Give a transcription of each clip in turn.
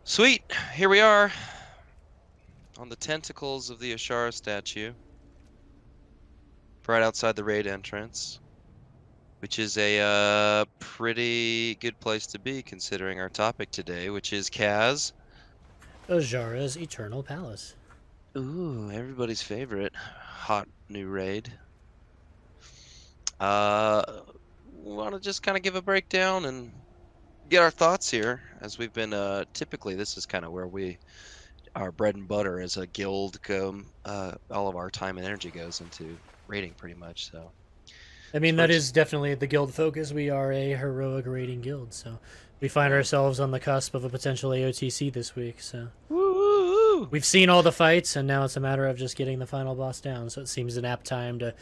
Sweet, here we are on the tentacles of the Azshara statue, right outside the raid entrance, which is a pretty good place to be considering our topic today, which is Kaz. Azshara's Eternal Palace. Ooh, everybody's favorite hot new raid. Want to just kind of give a breakdown and get our thoughts here, as we've been typically this is kind of where our bread and butter as a guild all of our time and energy goes into raiding pretty much. So I as mean, far that as is definitely the guild focus. We are a heroic raiding guild, so we find yeah. ourselves on the cusp of a potential AOTC this week. So Woo! we've seen all the fights, and now it's a matter of just getting the final boss down. So it seems an apt time to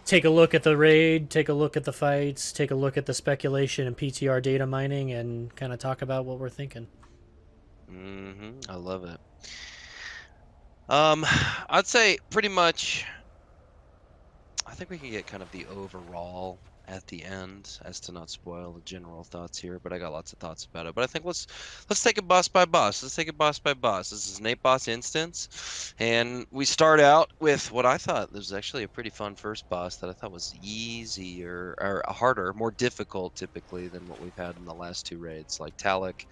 take a look at the raid, take a look at the fights, take a look at the speculation and PTR data mining, and kind of talk about what we're thinking. I love it. I'd say pretty much. I think we can get kind of the overall at the end, as to not spoil the general thoughts here. But I got lots of thoughts about it. But I think let's take it boss by boss. Let's take it boss by boss. This is an 8-boss instance, and we start out with what I thought was actually a pretty fun first boss that I thought was easier or harder, more difficult typically than what we've had in the last two raids, like Talik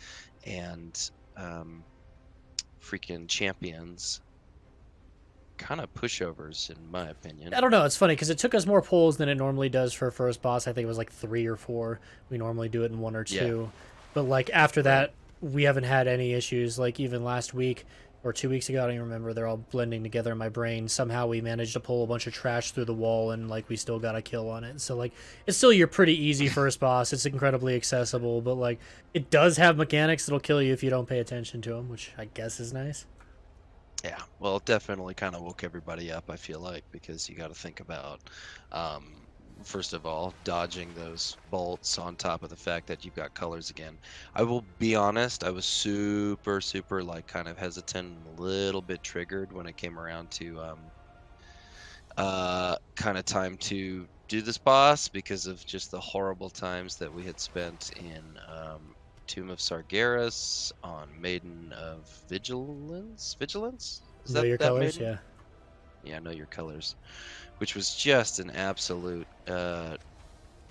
and freaking champions. Kind of pushovers, in my opinion. I don't know. It's funny because it took us more pulls than it normally does for a first boss. I think it was like 3 or 4. We normally do it in 1 or 2. Yeah. But like after Right. that, we haven't had any issues. Like even last week or 2 weeks ago, I don't even remember. They're all blending together in my brain. Somehow we managed to pull a bunch of trash through the wall, and like we still got a kill on it. So like it's still your pretty easy first boss. It's incredibly accessible, but like it does have mechanics that'll kill you if you don't pay attention to them, which I guess is nice. Yeah, well, it definitely kind of woke everybody up, I feel like, because you got to think about, um, first of all, dodging those bolts on top of the fact that you've got colors again. I will be honest, I was super, super, like, kind of hesitant and a little bit triggered when it came around to, kind of time to do this boss because of just the horrible times that we had spent in, Tomb of Sargeras, on Maiden of Vigilance. Vigilance? Is Know your that colors, Maiden? yeah. Yeah, Know Your Colors, which was just an absolute,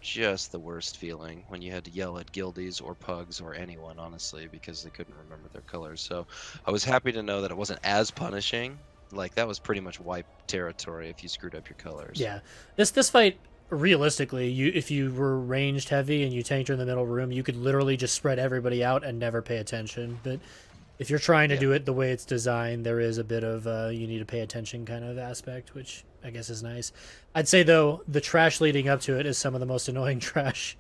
just the worst feeling when you had to yell at guildies or pugs or anyone, honestly, because they couldn't remember their colors. So I was happy to know that it wasn't as punishing. Like, that was pretty much wipe territory if you screwed up your colors. Yeah, this fight, realistically, you if you were ranged heavy and you tanked her in the middle room, you could literally just spread everybody out and never pay attention. But if you're trying to Yeah. do it the way it's designed, there is a bit of you need to pay attention kind of aspect, which I guess is nice. I'd say though the trash leading up to it is some of the most annoying trash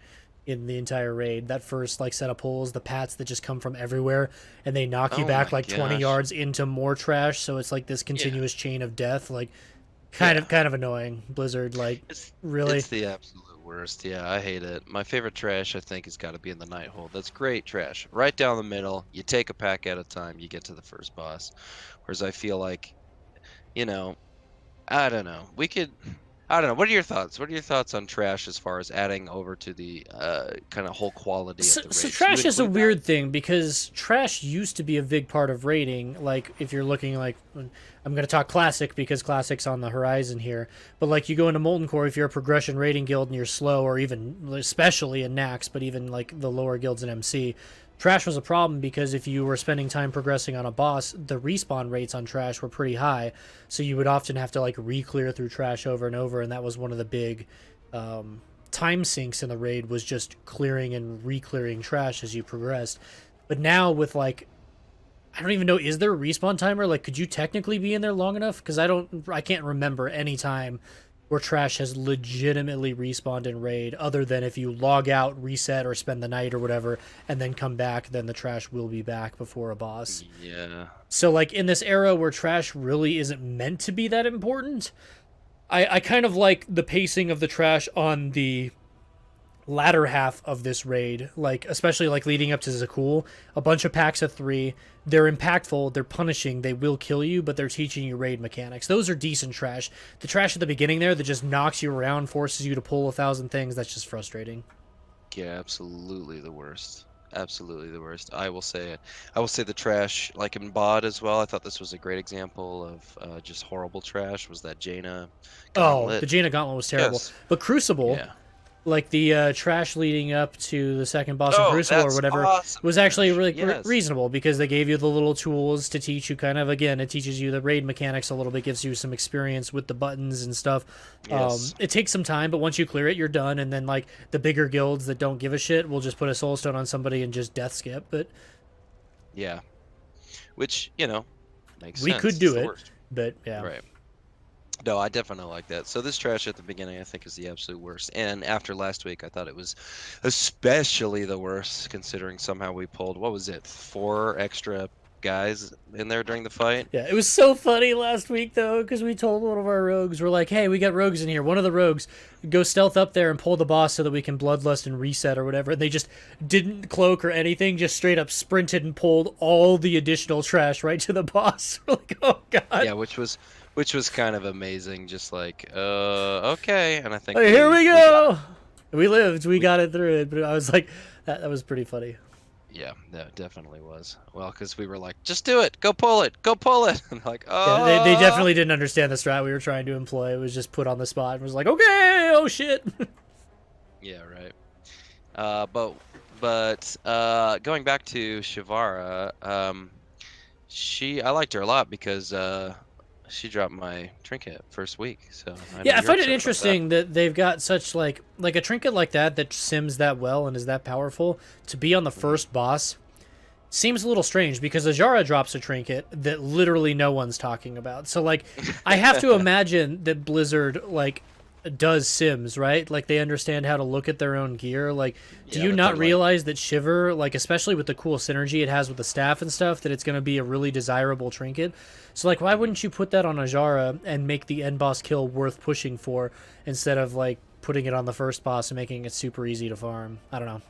in the entire raid. That first like set of pulls, the pats that just come from everywhere and they knock you Oh my back like 20 gosh. yards into more trash, so it's like this Yeah. continuous chain of death. Like Yeah. kind of annoying. Blizzard, like, It's really? it's the absolute worst. Yeah, I hate it. My favorite trash, I think, has got to be in the night hold. That's great trash. Right down the middle. You take a pack at a time. You get to the first boss. Whereas I feel like, you know, I don't know. We could. I don't know. What are your thoughts? What are your thoughts on trash as far as adding over to the kind of whole quality of So, the so raids? Do you trash is a include that? weird thing because trash used to be a big part of raiding. Like if you're looking like I'm gonna talk classic because classic's on the horizon here. But like you go into Molten Core if you're a progression raiding guild and you're slow, or even especially in Nax, but even like the lower guilds in MC, trash was a problem because if you were spending time progressing on a boss, the respawn rates on trash were pretty high. So you would often have to like re-clear through trash over and over, and that was one of the big time sinks in the raid, was just clearing and re-clearing trash as you progressed. But now with like I don't even know, is there a respawn timer? Like could you technically be in there long enough? Because I can't remember any time where trash has legitimately respawned in raid other than if you log out, reset, or spend the night or whatever and then come back, then the trash will be back before a boss. Yeah. So like in this era where trash really isn't meant to be that important, I kind of like the pacing of the trash on the latter half of this raid, like especially like leading up to Zakul. A bunch of packs of 3. They're impactful, they're punishing, they will kill you, but they're teaching you raid mechanics. Those are decent trash. The trash at the beginning there that just knocks you around, forces you to pull 1,000 things, that's just frustrating. Yeah, absolutely the worst. absolutely the worst. I will say it. I will say the trash, like in bod as well. I thought this was a great example of just horrible trash. Was that Jaina Oh, Gauntlet? the Jaina Gauntlet was terrible. Yes. But Crucible, Yeah. like the trash leading up to the second boss in Oh, Crucible or that's whatever, awesome was actually trash. really Yes. reasonable because they gave you the little tools to teach you kind of, again, it teaches you the raid mechanics a little bit, gives you some experience with the buttons and stuff. Yes. It takes some time, but once you clear it, you're done. And then like the bigger guilds that don't give a shit will just put a soulstone on somebody and just death skip. But Yeah. Which, makes we sense. could It's do the it. worst. But yeah. Right. No, I definitely like that. So this trash at the beginning, I think, is the absolute worst. And after last week, I thought it was especially the worst, considering somehow we pulled, what was it, 4 extra guys in there during the fight? Yeah, it was so funny last week though, because we told one of our rogues, we're like, "Hey, we got rogues in here. One of the rogues go stealth up there and pull the boss so that we can bloodlust and reset or whatever." And they just didn't cloak or anything, just straight up sprinted and pulled all the additional trash right to the boss. We're like, "Oh god." Yeah, which was kind of amazing. Just like, okay. And I think Hey, here we got go. We lived. We got it through it. But I was like, that was pretty funny. yeah, that definitely was. Well, because we were like, just do it, go pull it, go pull it. And like, Yeah, they oh, definitely didn't understand the strat we were trying to employ. It was just put on the spot and was like, "Okay, oh shit." yeah, right. But going back to Shivara, I liked her a lot because she dropped my trinket first week. So I know Yeah, I you're find it upset about that. interesting that they've got such like a trinket like that sims that well and is that powerful to be on the Mhm. first boss seems a little strange because Azshara drops a trinket that literally no one's talking about. So like I have to imagine that Blizzard like does sims, right? Like they understand how to look at their own gear. Like do Yeah, you but they're not like, realize that Shiver, like especially with the cool synergy it has with the staff and stuff, that it's going to be a really desirable trinket? So like why wouldn't you put that on Azshara and make the end boss kill worth pushing for instead of like putting it on the first boss and making it super easy to farm? I don't know.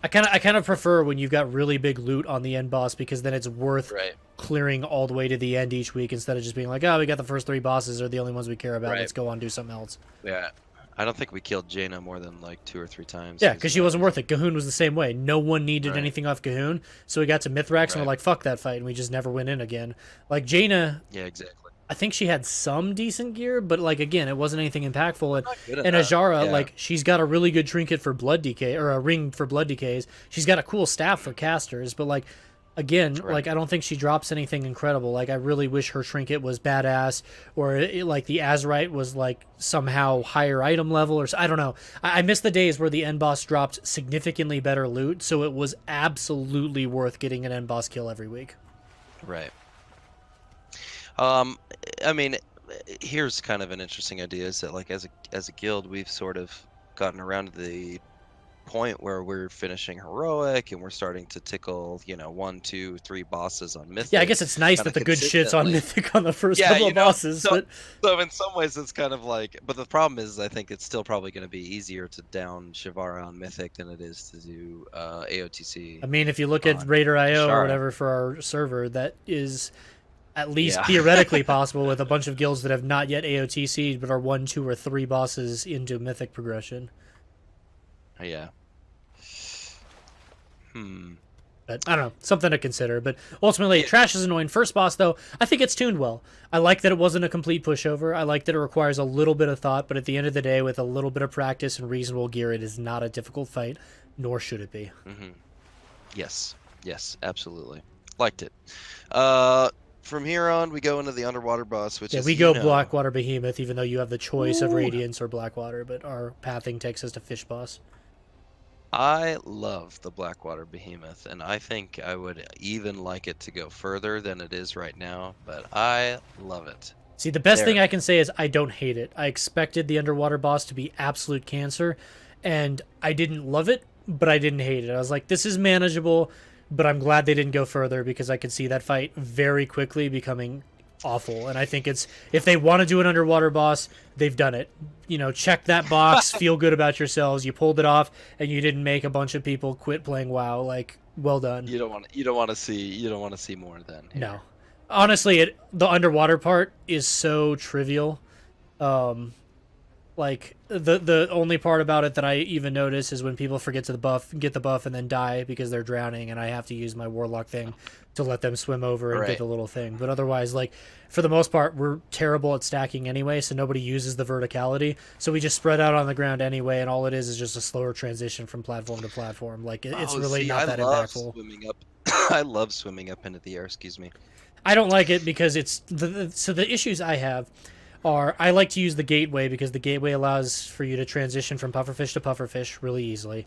I kind of prefer when you've got really big loot on the end boss because then it's worth right, clearing all the way to the end each week instead of just being like, "Oh, we got the first 3 bosses are the only ones we care about. right. Let's go on and do something else." Yeah, I don't think we killed Jaina more than like 2 or 3 times. Yeah, because she wasn't worth it. Cahoon was the same way. No one needed Right, anything off Cahoon, so we got to Mithrax and we're right. like, "Fuck that fight," and we just never went in again. Like Jaina, Yeah, exactly. I think she had some decent gear, but like again, it wasn't anything impactful. Not good And enough. Azshara, Yeah, like she's got a really good trinket for blood decay or a ring for blood decays. She's got a cool staff for casters, but like again, right. like I don't think she drops anything incredible. Like I really wish her trinket was badass, or like the Azurite was like somehow higher item level, or I don't know. I miss the days where the end boss dropped significantly better loot, so it was absolutely worth getting an end boss kill every week. Right. Um, I mean, here's kind of an interesting idea: is that like as a guild, we've sort of gotten around to the point where we're finishing heroic and we're starting to tickle, 1, 2, 3 bosses on Yeah, I mythic guess it's nice kind that of the good shit's on consistently. Mythic on the first Yeah, couple of bosses, so but so in some ways it's kind of like, but the problem is I think it's still probably going to be easier to down Shivara on mythic than it is to do I AOTC mean, if you look at on Raider.io or Azshara. whatever for our server, that is at least Yeah. theoretically possible with a bunch of guilds that have not yet AOTC'd but are 1, 2, or 3 bosses into Mythic progression. Yeah. Hmm. But I don't know, something to consider. But ultimately, Yeah. Trash is annoying. First boss, though, I think it's tuned well. I like that it wasn't a complete pushover. I like that it requires a little bit of thought, but at the end of the day, with a little bit of practice and reasonable gear, it is not a difficult fight, nor should it be. Yes. Yes, absolutely. Liked it. From here on, we go into the underwater boss, which Yeah, is, we go Blackwater Behemoth, even though you have the choice of Ooh. Radiance or Blackwater, but our pathing takes us to Fish Boss. I love the Blackwater Behemoth, and I think I would even like it to go further than it is right now, but I love it. See, the best thing There. I can say is I don't hate it. I expected the underwater boss to be absolute cancer, and I didn't love it, but I didn't hate it. I was like, this is manageable, but I'm glad they didn't go further because I could see that fight very quickly becoming awful. And I think it's, if they want to do an underwater boss, they've done it. Check that box, feel good about yourselves. You pulled it off, and you didn't make a bunch of people quit playing WoW. Like, well done. You don't want to see more than here. No, honestly, the underwater part is so trivial. Like the only part about it that I even notice is when people forget to the buff, get the buff, and then die because they're drowning, and I have to use my warlock thing to let them swim over and get Right. the little thing. But otherwise, like for the most part, we're terrible at stacking anyway, so nobody uses the verticality. So we just spread out on the ground anyway, and all it is just a slower transition from platform to platform. Like it's Oh, really see, not I that love impactful. swimming up. I love swimming up into the air. Excuse me. I don't like it because it's so the issues I have are I like to use the gateway because the gateway allows for you to transition from pufferfish to pufferfish really easily.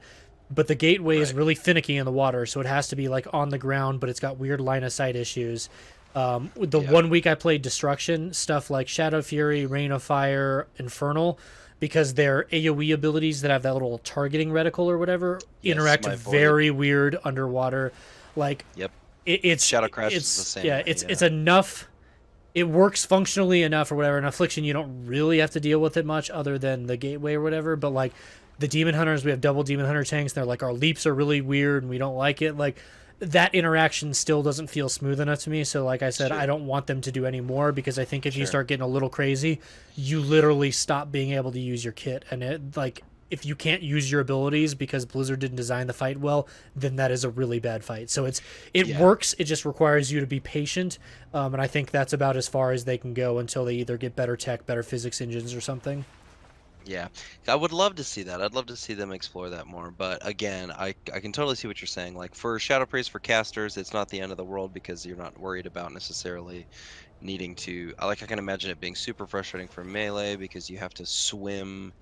But the gateway is Right. really finicky in the water, so it has to be like on the ground, but it's got weird line of sight issues. The Yeah. 1 week I played Destruction, stuff like Shadow Fury, Rain of Fire, Infernal, because their AoE abilities that have that little targeting reticle or whatever Yes, interact my void. very weird underwater. Like Yep. it's Shadow Crash is the it's same yeah, way. it's Yeah. enough, it works functionally enough or whatever. In Affliction, you don't really have to deal with it much other than the gateway or whatever. But like the Demon Hunters, we have double Demon Hunter tanks. They're like our leaps are really weird and we don't like it. Like that interaction still doesn't feel smooth enough to me. So like I said, I Sure. don't want them to do any more because I think if you Sure. start getting a little crazy, you literally stop being able to use your kit. And it like if you can't use your abilities because Blizzard didn't design the fight well, then that is a really bad fight. So it Yeah. works. It just requires you to be patient, and I think that's about as far as they can go until they either get better tech, better physics engines, or something. Yeah, I would love to see that. I'd love to see them explore that more. But again, I can totally see what you're saying. Like for Shadow Priest for casters, it's not the end of the world because you're not worried about necessarily needing to. I can imagine it being super frustrating for melee because you have to swim.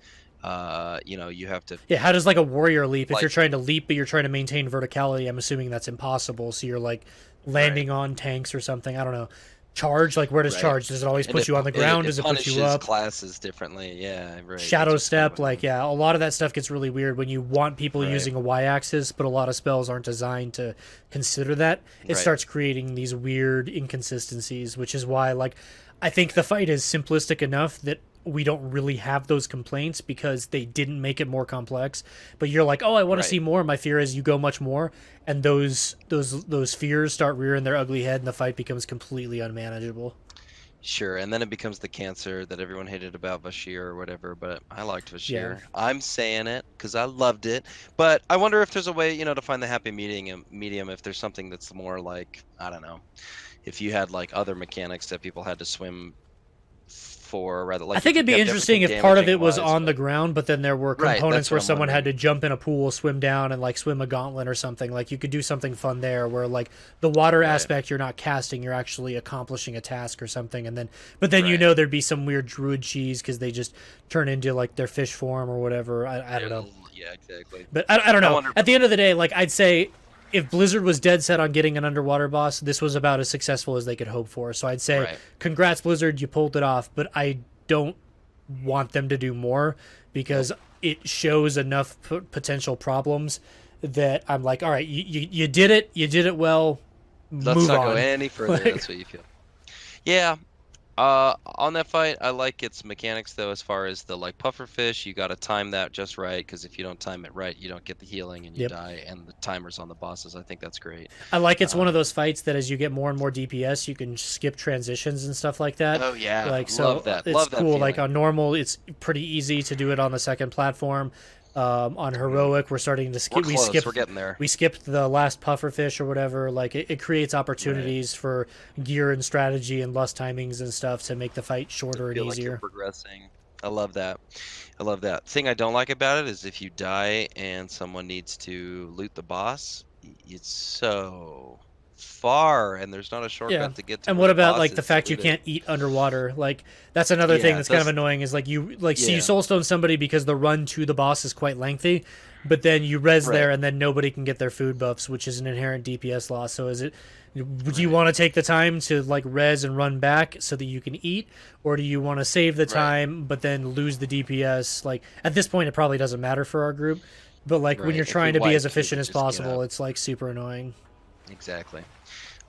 You have to Yeah, how does like a warrior leap? If like you're trying to leap but you're trying to maintain verticality, I'm assuming that's impossible. So you're like right, landing on tanks or something. I don't know. Charge, like where does right, charge? Does it always and put you on the it, ground? it Does it put you punishes up? classes differently. Yeah, right. That's Shadow what's kind of step, like annoying. yeah, a lot of that stuff gets really weird when you want people Right, using a y-axis, but a lot of spells aren't designed to consider that. It right. starts creating these weird inconsistencies, which is why like I think the fight is simplistic enough that we don't really have those complaints because they didn't make it more complex. But you're like, oh, I want to Right. see more. My fear is you go much more, and those fears start rearing their ugly head, and the fight becomes completely unmanageable. Sure, and then it becomes the cancer that everyone hated about Bashir or whatever, but I liked Yeah, Bashir. I'm saying it because I loved it, but I wonder if there's a way, to find the happy medium if there's something that's more like, I don't know, if you had like other mechanics that people had to swim for, rather I like think if you it'd be kept interesting everything if part of it damaging was wise, on but the ground, but then there were right, components that's where what I'm someone had wondering. to jump in a pool, swim down, and like swim a gauntlet or something. Like you could do something fun there, where like the water Right, aspect you're not casting, you're actually accomplishing a task or something, and then but then right. there'd be some weird druid cheese because they just turn into like their fish form or whatever. I don't know, Yeah, exactly. but I don't I know. wonder. At the end of the day, like I'd say. If Blizzard was dead set on getting an underwater boss, this was about as successful as they could hope for. So I'd say, Right. congrats, Blizzard, you pulled it off. But I don't want them to do more because Nope. it shows enough potential problems that I'm like, all right, you did it, you did it well, Let's move not go on. any further. Like, That's what you feel. Yeah, on that fight, I like its mechanics though, as far as the like puffer fish, you got to time that just right, because if you don't time it right, you don't get the healing and you yep. die, and the timers on the bosses, I think that's great. I like it's one of Um, those fights that as you get more and more DPS, you can skip transitions and stuff like that. oh yeah, Like so, love that. it's Love that cool. Like feeling. on normal, it's pretty easy to do it on the second platform. On Mm, heroic, we're starting to we're skip. close. We're getting there. We skipped the last puffer fish or whatever. Like it creates Right. opportunities for gear and strategy and lust timings and stuff to make the fight To shorter and feel like you're easier. progressing. I love that. I love that. Thing I don't like about it is if you die and someone needs to loot the boss, it's so far, and there's not a Yeah. shortcut to get to And where what the about boss like the is to fact you loot it. can't eat underwater? Like that's another thing Yeah, that's kind of those. annoying is like you like so you Yeah. soulstone somebody because the run to the boss is quite lengthy, but then you res Right. there and then nobody can get their food buffs, which is an inherent DPS loss. So is it would you Right. want to take the time to like res and run back so that you can eat, or do you want to save the Right. time but then lose the DPS? Like at this point, it probably doesn't matter for our group, but like when you're Right. If we trying to be wipe, as we efficient could as just get possible, up. it's like super annoying. Exactly.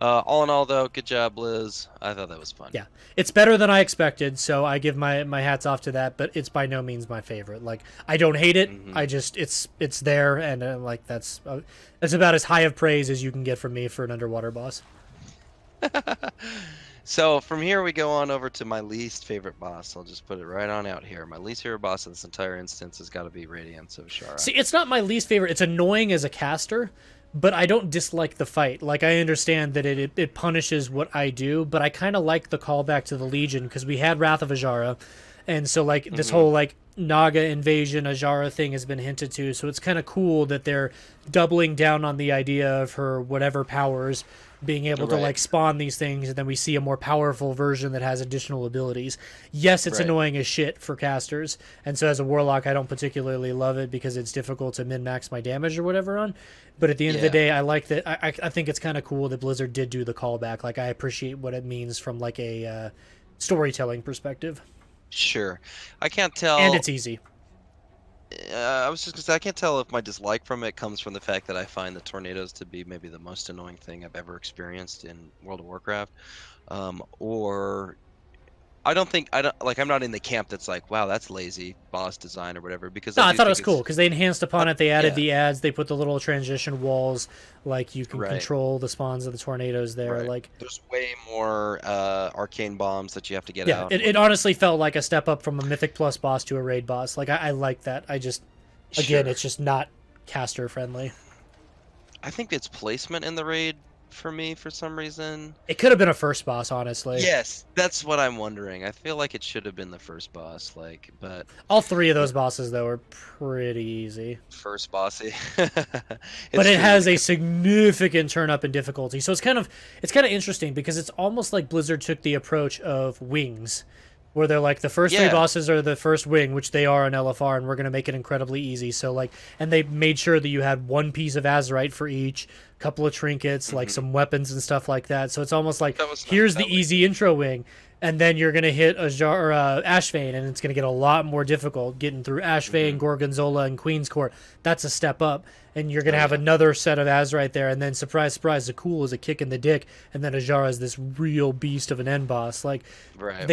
All in all, though, good job, Liz. I thought that was fun. Yeah, it's better than I expected, so I give my hats off to that. But it's by no means my favorite. Like I don't hate it. Hmm. I just it's there, and like that's about as high of praise as you can get from me for an underwater boss. So from here we go on over to my least favorite boss. I'll just put it right on out here. My least favorite boss in this entire instance has got to be Radiance of Azshara. See, it's not my least favorite. It's annoying as a caster, but I don't dislike the fight. Like, I understand that it punishes what I do, but I kind of like the callback to the Legion because we had Wrath of Azshara, and so like this Hmm. whole like Naga invasion Azshara thing has been hinted to. So it's kind of cool that they're doubling down on the idea of her whatever powers being able to Right, like spawn these things, and then we see a more powerful version that has additional abilities. Yes, it's right. annoying as shit for casters, and so as a warlock I don't particularly love it because it's difficult to min-max my damage or whatever on. But at the end of the Yeah, day, I like that. I think it's kind of cool that Blizzard did do the callback. Like, I appreciate what it means from like a storytelling perspective, sure. I can't and tell. it's easy. I was just gonna say I can't tell if my dislike from it comes from the fact that I find the tornadoes to be maybe the most annoying thing I've ever experienced in World of Warcraft, or I don't like I'm not in the camp that's like, wow, that's lazy boss design or whatever, because No, I I do thought it think was cool it's because they enhanced upon it. They added yeah, the ads. They put the little transition walls, like you can right, control the spawns of the tornadoes there. right. Like, There's way more arcane bombs that you have to get yeah, out and it whatnot. honestly felt like a step up from a Mythic Plus boss to a raid boss. Like, I like that. I just, again, Sure. it's just not caster friendly. I think it's placement in the raid for me for some reason. It could have been a first boss, honestly. Yes, that's what I'm wondering. I feel like it should have been the first boss, like, but All three of you those bosses though are pretty easy. first bossy. But It's it true has a because significant turn up in difficulty. So it's kind of interesting because it's almost like Blizzard took the approach of wings, where they're like the first three yeah. bosses are the first wing, which they are in LFR, and we're gonna make it incredibly easy. So like, and they made sure that you had one piece of Azurite for each, couple of trinkets, like Hmm. some weapons and stuff like that. So it's almost like That was nice. here's the That way. easy intro wing, and then you're gonna hit a jar Ashvane, and it's gonna get a lot more difficult getting through Ashvane, Hmm. Gorgonzola, and Queen's Court. That's a step up, and you're gonna Oh have yeah. another set of Azurite there, and then surprise, surprise, the cool is a kick in the dick, and then Azshara is this real beast of an end boss. Like, Right.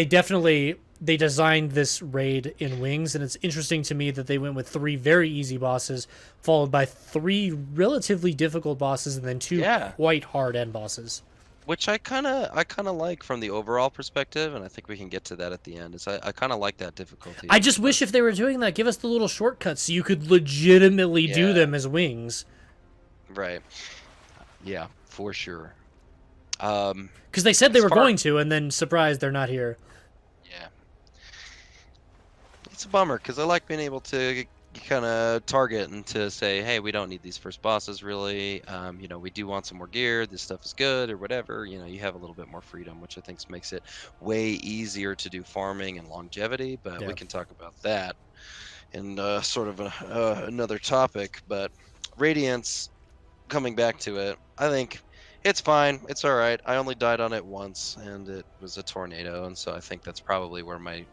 they designed this raid in wings, and it's interesting to me that they went with three very easy bosses, followed by three relatively difficult bosses, and then two Yeah. quite hard end bosses. Which I kind of like from the overall perspective, and I think we can get to that at the end. Is I kind of like that difficulty I just wish of if they were doing that, give us the little shortcuts so you could legitimately do yeah. them as wings. Right. Yeah, for sure. Because they said they As were far going to, and then surprise, they're not here. yeah, it's a bummer because I like being able to kind of target and to say, hey, we don't need these first bosses really. You know, we do want some more gear. This stuff is good or whatever. You know, you have a little bit more freedom, which I think makes it way easier to do farming and longevity. But we Yeah. can talk about that in sort of another topic. But Radiance, coming back to it, I think it's fine. It's all right. I only died on it once, and it was a tornado, and so I think that's probably where my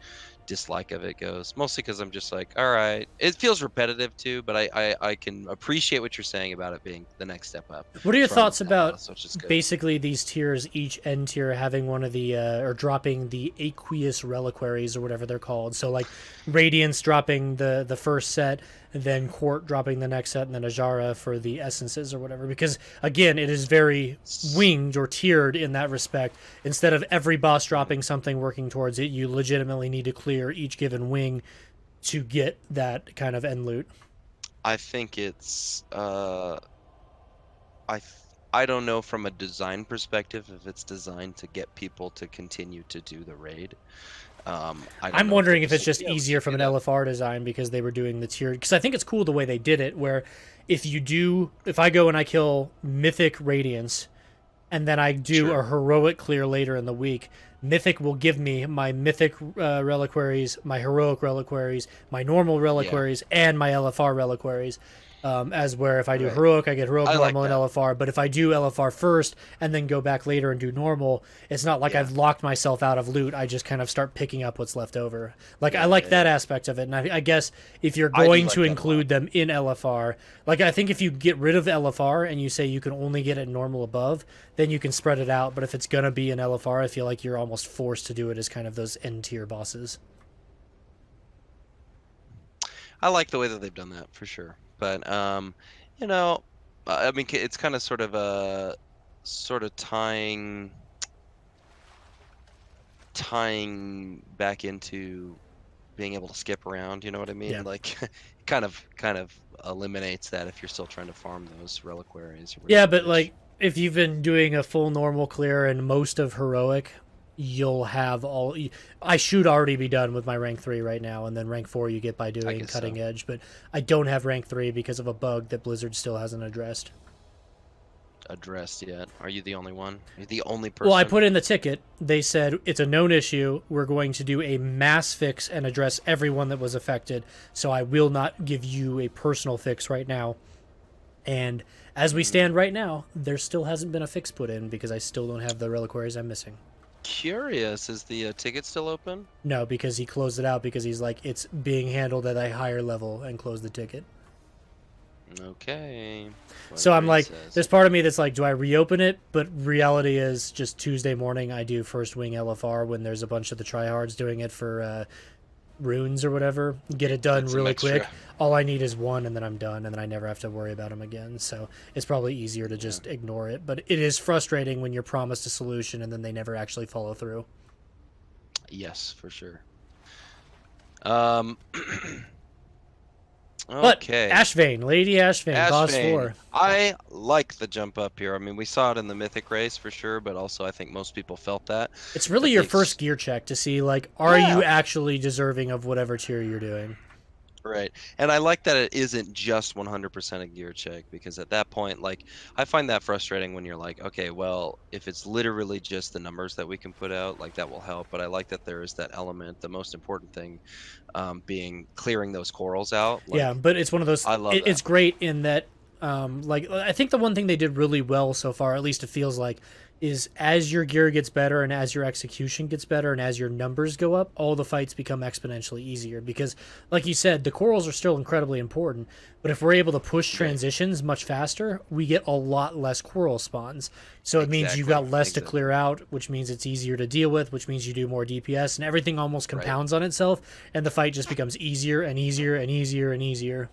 dislike of it goes. Mostly because I'm just like, all right. It feels repetitive too, but I can appreciate what you're saying about it being the next step up What are your from thoughts that about boss, which is good. basically these tiers, each end tier having one of the, or dropping the aqueous reliquaries or whatever they're called? So, like, Radiance dropping the first set, and then Court dropping the next set, and then Azshara for the essences or whatever. Because, again, it is very winged or tiered in that respect. Instead of every boss dropping something working towards it, you legitimately need to clear each given wing to get that kind of end loot. I think it's I th- I don't know from a design perspective if it's designed to get people to continue to do the raid. I don't I'm know if they're wondering if just it's like, just yeah, let's easier keep from an it up. LFR design because they were doing the tiered. Because I think it's cool the way they did it, where if I go and I kill Mythic Radiance, and then I do Sure. a heroic clear later in the week, Mythic will give me my Mythic reliquaries, my heroic reliquaries, my normal Yeah. reliquaries, and my LFR reliquaries. As where if I do Right. heroic, I get heroic, I like normal, and that. LFR. But if I do LFR first and then go back later and do normal, it's not like Yeah. I've locked myself out of loot. I just kind of start picking up what's left over. Like, I Yeah, like yeah, that yeah. aspect of it. And I guess if you're I do going like to that a lot. include them in LFR, like, I think if you get rid of LFR and you say you can only get it normal above, then you can spread it out. But if it's gonna be an LFR, I feel like you're almost forced to do it as kind of those end tier bosses. I like the way that they've done that for sure. But you know, I mean, it's kind of sort of tying tying back into being able to skip around, you know what I mean? Yeah. Like, kind of eliminates that if you're still trying to farm those reliquaries or Yeah, whatever, but which like if you've been doing a full normal clear and most of heroic, you'll have all. I should already be done with my rank 3 right now, and then rank 4 you get by I doing guess so. cutting edge. But I don't have rank 3 because of a bug that Blizzard still hasn't addressed. Addressed yet? Are you the only one? Are you the only Well, I person? put in the ticket. They said it's a known issue. We're going to do a mass fix and address everyone that was affected. So I will not give you a personal fix right now. And as we stand right now, there still hasn't been a fix put in because I still don't have the reliquaries I'm missing. Curious, is the ticket still open? No, because he closed it out because he's like, it's being handled at a higher level and closed the ticket. Okay. So I'm Whatever he like, says. there's part of me that's like, do I reopen it? But reality is just Tuesday morning, I do first wing LFR when there's a bunch of the tryhards doing it for runes or whatever. Get it done Get some really extra. quick. All I need is one, and then I'm done, and then I never have to worry about them again. So it's probably easier to just ignore it. But it is frustrating when you're promised a solution and then they never actually follow through. Yes, for sure. Um. But Okay. Ashvane, Lady Ashvane, boss Ashvane. 4. I like the jump up here. I mean, we saw it in the Mythic race for sure, but also I think most people felt that. It's I really your think, first gear check to see, like, are yeah, you actually deserving of whatever tier you're doing? right. And I like that it isn't just 100% a gear check because at that point, like, I find that frustrating when you're like, okay, well, if it's literally just the numbers that we can put out, like, that will help. But I like that there is that element, the most important thing being clearing those corals out. Yeah, Like, but it's one of those. I love that. It's great in that, like, I think the one thing they did really well so far, at least it feels like, is as your gear gets better and as your execution gets better and as your numbers go up, all the fights become exponentially easier. Because, like you said, the corals are still incredibly important, but if we're able to push Right. transitions much faster, we get a lot less coral spawns. So it means you've got Exactly. less to Exactly. clear out, which means it's easier to deal with, which means you do more DPS, and everything almost Right. compounds on itself, and the fight just becomes easier and easier and easier and easier.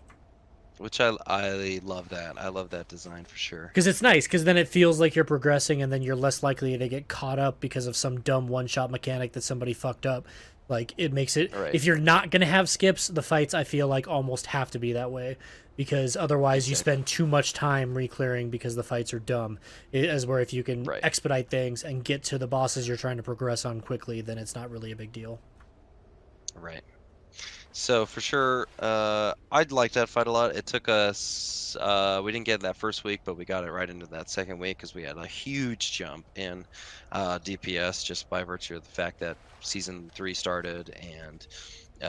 Which I love that. I love that design for sure. Because it's nice, because then it feels like you're progressing, and then you're less likely to get caught up because of some dumb one-shot mechanic that somebody fucked up. Like, it makes it... All right. If you're not going to have skips, the fights, I feel like, almost have to be that way. Because otherwise you Exactly. spend too much time re-clearing because the fights are dumb. As where if you can Right. expedite things and get to the bosses you're trying to progress on quickly, then it's not really a big deal. Right. So for sure, I'd like that fight a lot. It took us, we didn't get it that first week, but we got it right into that second week because we had a huge jump in DPS just by virtue of the fact that season 3 started and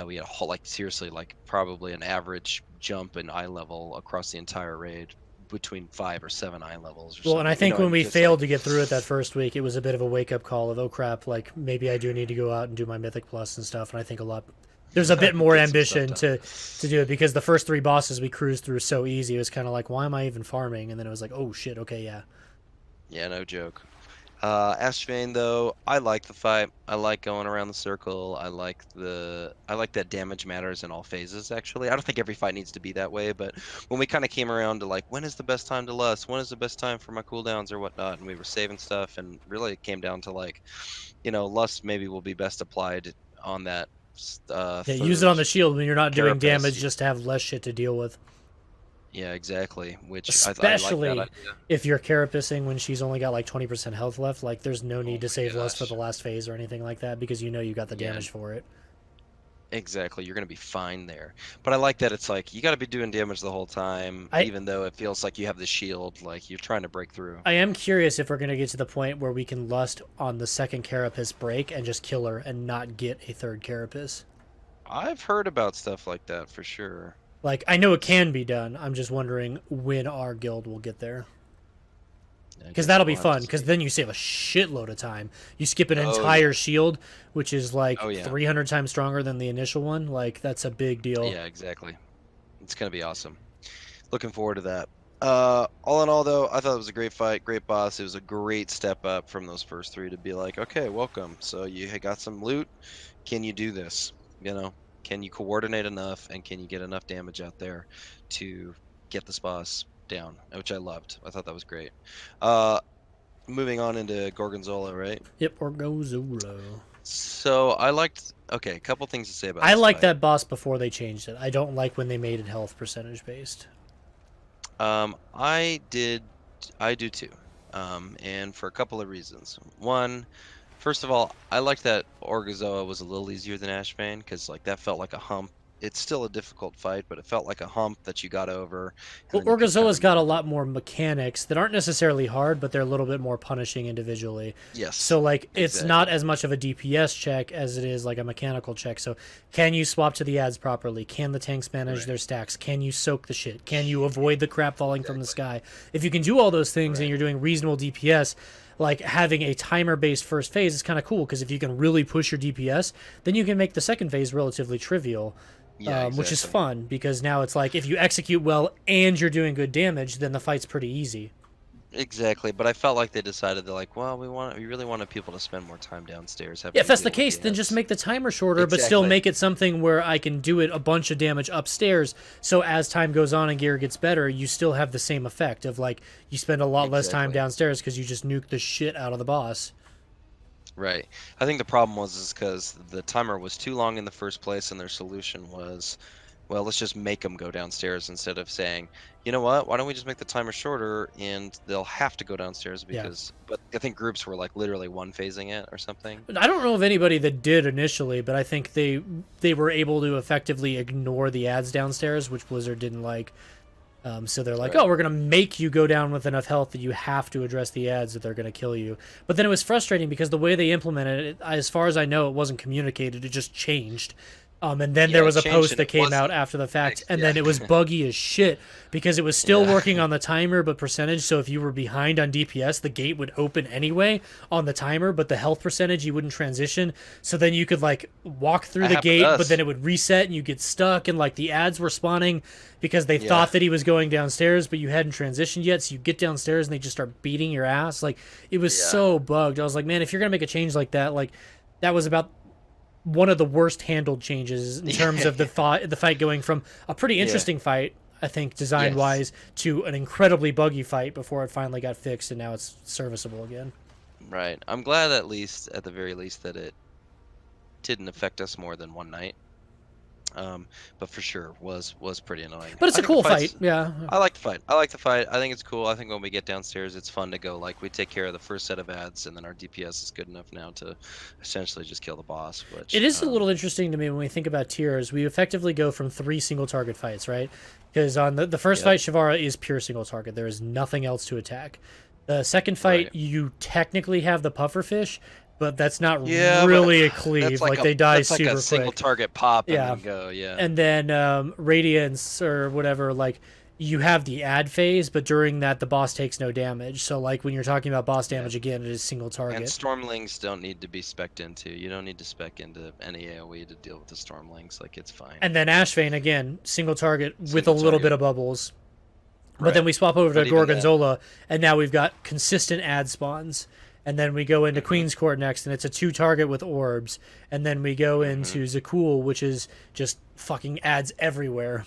we had a whole, like, seriously, like, probably an average jump in eye level across the entire raid between 5 or 7 eye levels or Well, something. and I think You know, when we just failed like, to get through it that first week, it was a bit of a wake-up call of, oh crap, like, maybe I do need to go out and do my Mythic Plus and stuff, and I think there's a bit more get some stuff ambition done. to do it, because the first 3 bosses we cruised through so easy, it was kind of like, why am I even farming? And then it was like, oh shit, okay, yeah. Yeah, no joke. Ashvane though, I like the fight. I like going around the circle. I like that damage matters in all phases actually. I don't think every fight needs to be that way, but when we kind of came around to like when is the best time to lust? When is the best time for my cooldowns or whatnot? And we were saving stuff and really it came down to like, lust maybe will be best applied on that Yeah, use it on third the shield when you're not doing carapace. damage just to have less shit to deal with. Yeah, exactly. Which I like that Especially idea. if you're carapacing when she's only got like 20% health left, like there's no Oh need to my save lust for gosh. the last phase or anything like that because you know you got the Yeah. damage for it. Exactly, you're gonna be fine there. But I like that it's like you got to be doing damage the whole time, I even though it feels like you have the shield, like you're trying to break through. I am curious if we're going to get to the point where we can lust on the second carapace break and just kill her and not get a third carapace. I've heard about stuff like that for sure. Like, I know it can be done. I'm just wondering when our guild will get there. I Because guess that'll be we'll have fun, to because see. then you save a shitload of time. You skip an Oh entire yeah. shield, which is like Oh yeah. 300 times stronger than the initial one. Like, that's a big deal. Yeah, exactly. It's gonna be awesome. Looking forward to that. All in all though, I thought it was a great fight, great boss. It was a great step up from those first 3 to be like, okay, welcome. So you got some loot. Can you do this? Can you coordinate enough and can you get enough damage out there to get this boss down? Which I loved. I thought that was great. Uh, moving on into Gorgonzola, right? Yep, or Gozula. So I liked. Okay, a couple things to say about I this like fight. that boss before they changed it. I don't like when they made it health percentage based. I did. I do too. And for a couple of reasons. One, first of all, I liked that Orgazoa was a little easier than Ashbane because like that felt like a hump. It's still a difficult fight, but it felt like a hump that you got over, and Well, then you could kind Orgazoa's of move got a on. lot more mechanics that aren't necessarily hard, but they're a little bit more punishing individually. Yes, So, like, it's not exactly. as much of a DPS check as it is like a mechanical check. So, can you swap to the ads properly? Can the tanks manage Right. their stacks? Can you soak the shit? Can you avoid the crap falling from the Exactly. sky? If you can do all those things and Right. you're doing reasonable DPS, like having a timer based first phase is kind of cool because if you can really push your DPS, then you can make the second phase relatively trivial, Yeah, which is exactly. fun because now it's like if you execute well and you're doing good damage, then the fight's pretty easy. Exactly. But I felt like they decided they're like, well, we really wanted people to spend more time downstairs Yeah, having if to that's the deal with case, the then just ads. make the timer shorter, but still Exactly. make it something where I can do it a bunch of damage upstairs. So as time goes on and gear gets better, you still have the same effect of like you spend a lot less time Exactly. downstairs because you just nuke the shit out of the boss. Right. I think the problem was is because the timer was too long in the first place, and their solution was, well, let's just make them go downstairs instead of saying, you know what, why don't we just make the timer shorter and they'll have to go downstairs Yeah. because, but I think groups were like literally one phasing it or something. I don't know of anybody that did initially, but I think they were able to effectively ignore the ads downstairs, which Blizzard didn't like. So they're like, Right. oh, we're going to make you go down with enough health that you have to address the ads that they're going to kill you. But then it was frustrating because the way they implemented it, as far as I know, it wasn't communicated. It just changed. And then there Yeah, it was a changed post and that it came out wasn't after the fact, fixed. and Yeah. then it was buggy as shit because it was still Yeah. working on the timer but percentage. So if you were behind on DPS, the gate would open anyway on the timer, but the health percentage you wouldn't transition. So then you could like walk through That the happened to gate, but then us. it would reset and you get stuck, and like the ads were spawning because they Yeah. thought that he was going downstairs, but you hadn't transitioned yet. So you get downstairs and they just start beating your ass. Like it was Yeah. so bugged. I was like, man, if you're gonna make a change like that, like that was about one of the worst handled changes in terms of the fight going from a pretty Yeah. interesting fight, I think design Yes. wise, to an incredibly buggy fight before it finally got fixed and now it's serviceable again. Right. I'm glad at least, at the very least, that it didn't affect us more than one night. But for sure was pretty annoying. But it's I a think the cool fight, fights. yeah. I like the fight. I like the fight. I think it's cool. I think when we get downstairs, it's fun to go like we take care of the first set of ads, and then our DPS is good enough now to essentially just kill the boss. It Which is a little interesting to me when we think about tiers. We effectively go from 3 single target fights, right? Because on the first yep. fight, Shavara is pure single target. There is nothing else to attack. The second fight, Right. you technically have the pufferfish, but that's not Yeah, but really a that's cleave. like Like they die that's like a super single quick. target pop and Yeah. then go. Yeah. And then Radiance or whatever, like you have the ad phase, but during that the boss takes no damage. So like when you're talking about boss Yeah. damage again, it is single And target. stormlings don't need to be spec'd into. You don't need to spec into any AoE to deal with the stormlings. Like it's fine. And then Ashvane again, single target with a Single little bit target. of bubbles. But then Right. we swap over to But even that. Gorgonzola, and now we've got consistent ad spawns. And then we go into Hmm. Queen's Court next, and it's a 2 target with orbs. And then we go Hmm. into Zakul, which is just fucking ads everywhere.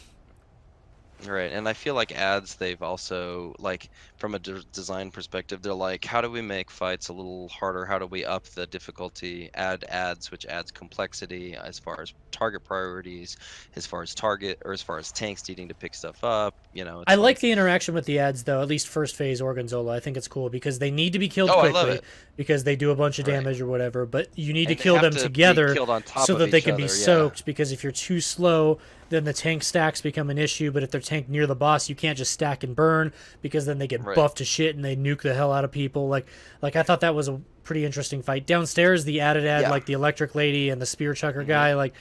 Right, and I feel like ads, they've also, like, from a design perspective, they're like, how do we make fights a little harder? How do we up the difficulty? Add ads, which adds complexity as far as target priorities, as far as target, or as far as tanks needing to pick stuff up. You know, I it's like like, the interaction with the ads, though, at least first phase Gorgonzola. I think it's cool because they need to be killed oh, I love quickly it. because they do a bunch of Right. damage or whatever, but you need to And they kill have them to be together killed on top so of that they each can be other, yeah. soaked because if you're too slow, then the tank stacks become an issue, but if they're tanked near the boss, you can't just stack and burn because then they get Right. buffed to shit and they nuke the hell out of people. Like I thought that was a pretty interesting fight. Downstairs, the added ad, Yeah. like the electric lady and the spear chucker Hmm. guy, like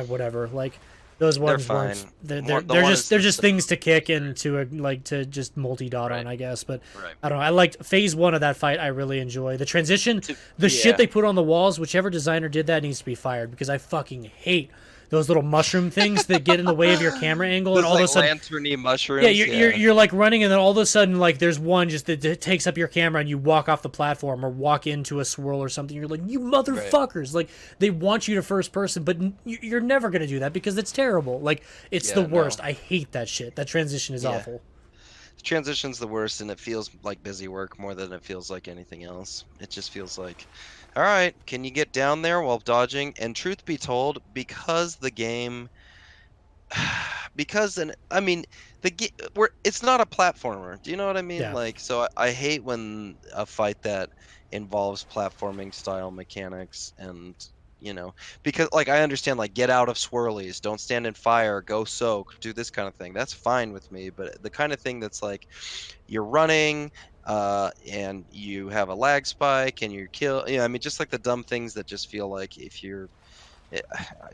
whatever. Like those They're ones fine. weren't. They're More, they're, the they're one just is they're the just things to kick and to like to just multi dot on, right. I guess. But Right. I don't know. I liked phase one of that fight. I really enjoy the transition. To, The shit yeah. they put on the walls. Whichever designer did that needs to be fired because I fucking hate those little mushroom things that get in the way of your camera angle and Those all of like a sudden lanterny mushrooms. yeah, you're like running, and then all of a sudden, like there's one just that takes up your camera, and you walk off the platform or walk into a swirl or something. You're like, you Right. motherfuckers! Like they want you to first person, but you're never gonna do that because it's terrible. Like it's the Yeah, no. worst. I hate that shit. That transition is Yeah. awful. The transition's the worst, and it feels like busy work more than it feels like anything else. It just feels like, all right, can you get down there while dodging? And truth be told, because the game because I mean it's not a platformer. Do you know what I mean? Yeah. Like, so I hate when a fight that involves platforming style mechanics, and because like I understand, like, get out of swirlies, don't stand in fire, go soak, do this kind of thing. That's fine with me, but the kind of thing that's like you're running and you have a lag spike and you kill, I mean, just like the dumb things that just feel like if you're eh,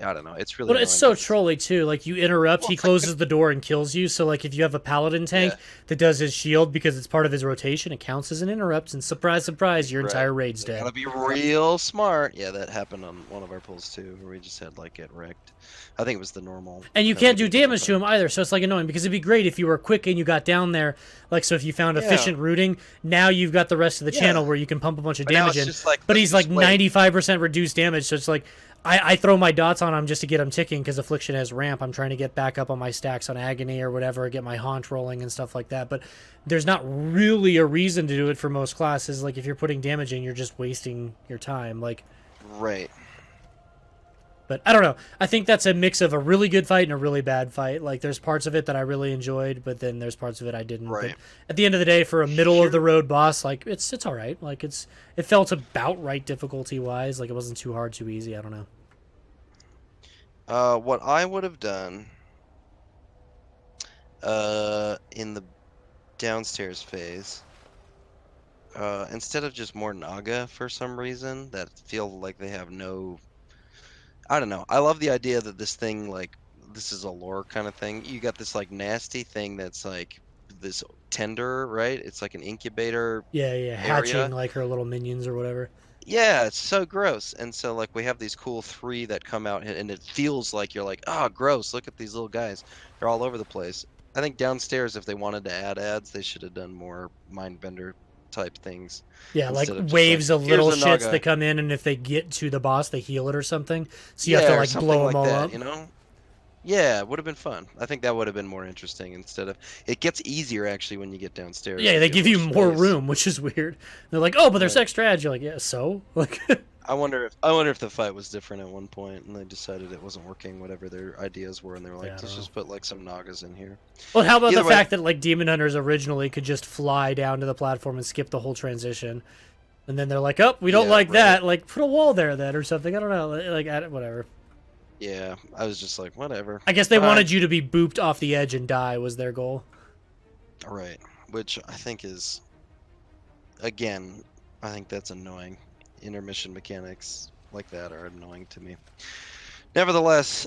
I don't know, it's really But it's annoying so because it's trolly too. Like you interrupt, well, he it's like closes the door and kills you. So like if you have a paladin yeah. tank that does his shield because it's part of his rotation, it counts as an interrupt. And surprise, surprise, your Right. entire raid's They dead. gotta be real smart. Yeah, that happened on one of our pulls too, where we just had like get wrecked. I think it was the normal And you that we can't do did the whole damage to time. him either, so it's like annoying because it'd be great if you were quick and you got down there. Like, so if you found Yeah, efficient routing, now you've got the rest of the yeah. channel where you can pump a bunch of But now damage it's in. just like, But let's he's like just wait. 95% reduced damage, so it's like I throw my dots on him just to get him ticking because Affliction has ramp. I'm trying to get back up on my stacks on Agony or whatever, get my haunt rolling and stuff like that. But there's not really a reason to do it for most classes. Like, if you're putting damage in, you're just wasting your time. Like, Right. but I don't know. I think that's a mix of a really good fight and a really bad fight. Like there's parts of it that I really enjoyed, but then there's parts of it I didn't. But Right. at the end of the day, for a middle of the Here, road boss, like it's all right. Like it felt about right difficulty wise. Like it wasn't too hard, too easy. I don't know. what I would have done, in the downstairs phase, instead of just more Naga for some reason that feel like they have no, I don't know. I love the idea that this thing, like, this is a lore kind of thing. You got this like nasty thing that's like this tender, right? It's like an incubator Yeah, yeah, hatching area. like her little minions or whatever. Yeah, it's so gross. And so like we have these cool three that come out and it feels like you're like, oh, gross. Look at these little guys. They're all over the place. I think downstairs, if they wanted to add ads, they should have done more Mindbender type things Yeah, like instead of just like, waves of here's little a shits Naga. that come in, and if they get to the boss, they heal it or something. So you have to Yeah, or like something blow them like all that, up. you know? Yeah, it would have been fun. I think that would have been more interesting instead of, it gets easier actually when you get downstairs Yeah, because they you have give more you more space. room, which is weird. They're like, oh, but there's Right. extra ads. You're like, yeah, so like. I wonder if the fight was different at one point and they decided it wasn't working, whatever their ideas were, and they were Yeah, like, I don't let's know. just put like some Nagas in here. Well, how about the Either way, fact that like Demon Hunters originally could just fly down to the platform and skip the whole transition, and then they're like, "Oh, we don't yeah, like right. that. Like, put a wall there then, or something." I don't know. Like, whatever. Yeah, I was just like, whatever. I guess they Fine. wanted you to be booped off the edge and die was their goal. Right. Which I think is, again, I think that's annoying. Intermission mechanics like that are annoying to me. Nevertheless,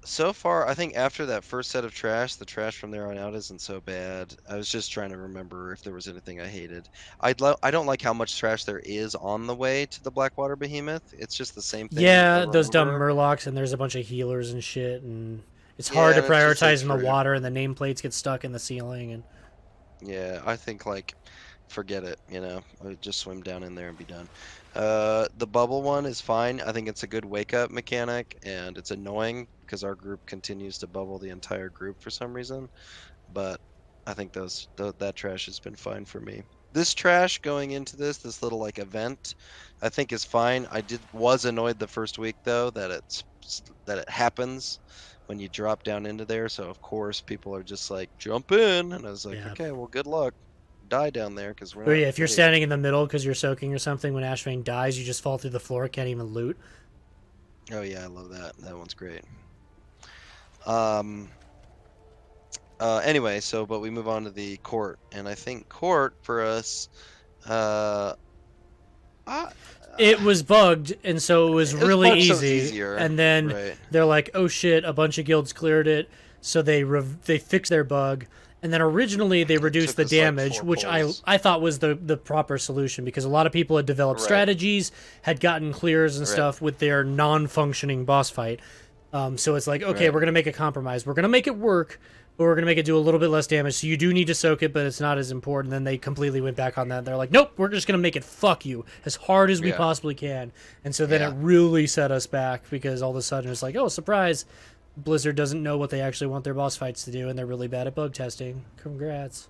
so far, I think after that first set of trash, the trash from there on out isn't so bad. I was just trying to remember if there was anything I hated. I don't like how much trash there is on the way to the Blackwater Behemoth. It's just the same thing I Yeah, those dumb remember. Murlocs, and there's a bunch of healers and shit, and it's hard Yeah, to and it just takes prioritize in the forever. water, and the nameplates get stuck in the ceiling, and Yeah, I think like forget it, I would just swim down in there and be done. The bubble one is fine. I think it's a good wake up mechanic, and it's annoying because our group continues to bubble the entire group for some reason. But I think that trash has been fine for me. This trash going into this little like event, I think is fine. Was annoyed the first week though that it happens when you drop down into there. So of course people are just like jump in, and I was like, yeah. okay, well good luck. Die down there because we're But not yeah, if you're ready. standing in the middle because you're soaking or something, when Ashvane dies, you just fall through the floor, can't even loot. Oh yeah, I love that. That one's great. Um. Anyway, but we move on to the court, and I think court for us, uh, uh It was bugged, and so it was it was really bugged, so it's easy. easier, And then right? they're like, "Oh shit!" A bunch of guilds cleared it, so they fixed their bug. And then originally they It reduced took the us like damage, 4 which pulls. I thought was the proper solution because a lot of people had developed Right, strategies, had gotten clears and right, stuff with their non-functioning boss fight. So it's like, okay, right. we're gonna make a compromise. We're gonna make it work, but we're gonna make it do a little bit less damage. So you do need to soak it, but it's not as important. Then they completely went back on that. They're like, nope, we're just gonna make it fuck you as hard as we Yeah, possibly can. And so then it yeah, really set us back because all of a sudden it's like, oh, surprise, Blizzard doesn't know what they actually want their boss fights to do, and they're really bad at bug testing. Congrats.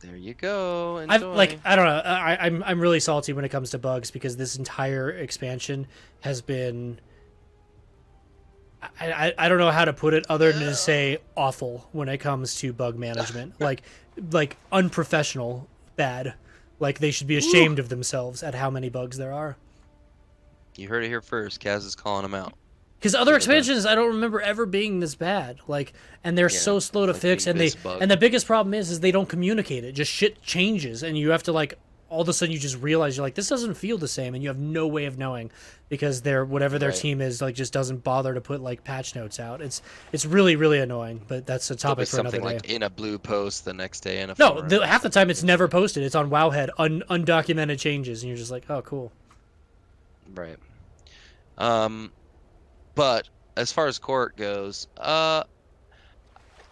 There you go. I've like Enjoy. I don't know. I'm really salty when it comes to bugs because this entire expansion has been I don't know how to put it other than to say awful when it comes to bug management. Like unprofessional bad. Like they should be Woo. ashamed of themselves at how many bugs there are. You heard it here first. Kaz is calling them out. Because other Really bad. expansions I don't remember ever being this bad. Like and they're Yeah, so slow to like fix being and this bug. the biggest problem is they don't communicate it. Just shit changes and you have to like all of a sudden you just realize you're like this doesn't feel the same and you have no way of knowing because their whatever their Right. team is like just doesn't bother to put like patch notes out. It's really really annoying, but that's a There'll be topic for another something day. like in a blue post the next day in a No, forum. half the time it's never posted. It's on Wowhead, undocumented changes, and you're just like, oh, cool. Right. Um, but as far as court goes,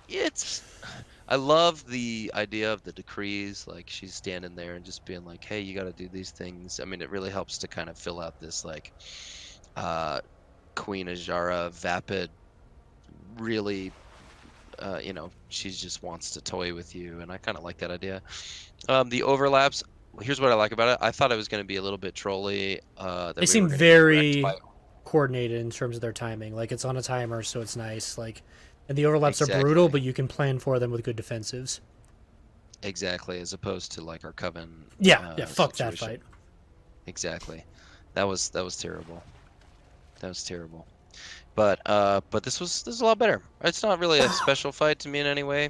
it's I love the idea of the decrees, like she's standing there and just being like, "Hey, you got to do these things." I mean, it really helps to kind of fill out this like uh Queen Azshara vapid really she just wants to toy with you, and I kind of like that idea. The overlaps, here's what I like about it. I thought it was going to be a little bit trolly, They that we were seem going to get wrecked by very coordinated in terms of their timing. Like it's on a timer, so it's nice. Like, and the overlaps are brutal, exactly. but you can plan for them with good defensives. Exactly, as opposed to like our coven Yeah, yeah. Fuck that situation. fight. Exactly. That was terrible. That was terrible. But this is a lot better. It's not really a special fight to me in any way.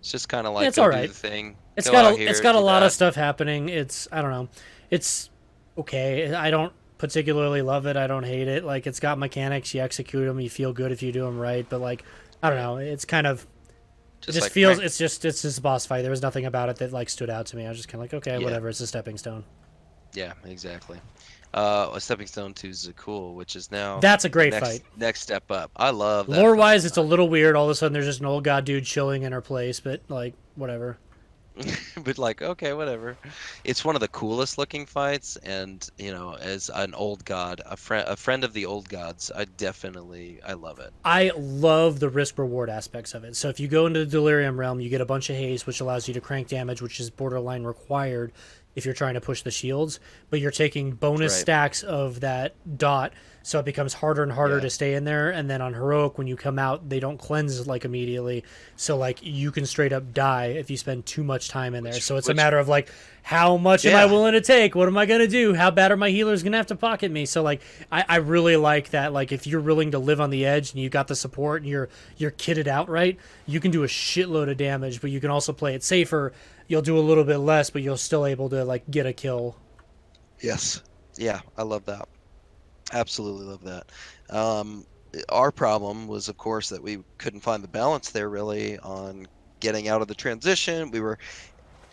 It's just kind of Yeah, like it's go all do right. the thing, It's go out it's here, got a do lot of that. stuff happening. It's I don't know. It's okay. I don't particularly love it. I don't hate it. Like it's got mechanics. You execute them. You feel good if you do them right. But like I don't Right. know. It's kind of it Just just like meh. feels. It's just a boss fight. There was nothing about it that like stood out to me. I was just kind of like okay, Yeah, whatever. It's a stepping stone. yeah, exactly. A stepping stone to Zakul, which is now That's a the great fight. next step up. I love that Lore fight. wise, it's a little weird. All of a sudden, there's just an old god dude chilling in her place. But like whatever. But like, okay, whatever. It's one of the coolest looking fights, and as an old god, a friend of the old gods, I love it. I love the risk reward aspects of it. So if you go into the Delirium realm, you get a bunch of haste, which allows you to crank damage, which is borderline required if you're trying to push the shields. But you're taking bonus Right. stacks of that dot, so it becomes harder and harder Yeah. to stay in there. And then on heroic, when you come out, they don't cleanse like immediately. So like you can straight up die if you spend too much time in there. Which So it's a which matter of like how much am I yeah. willing to take? What am I gonna do? How bad are my healers gonna have to pocket me? So like I really like that. Like if you're willing to live on the edge and you got the support and you're kitted out right, you can do a shitload of damage, but you can also play it safer. You'll do a little bit less, but you'll still able to like get a kill. Yes. Yeah, I love that. Absolutely love that. Um, our problem was, of course, that we couldn't find the balance there really on getting out of the transition.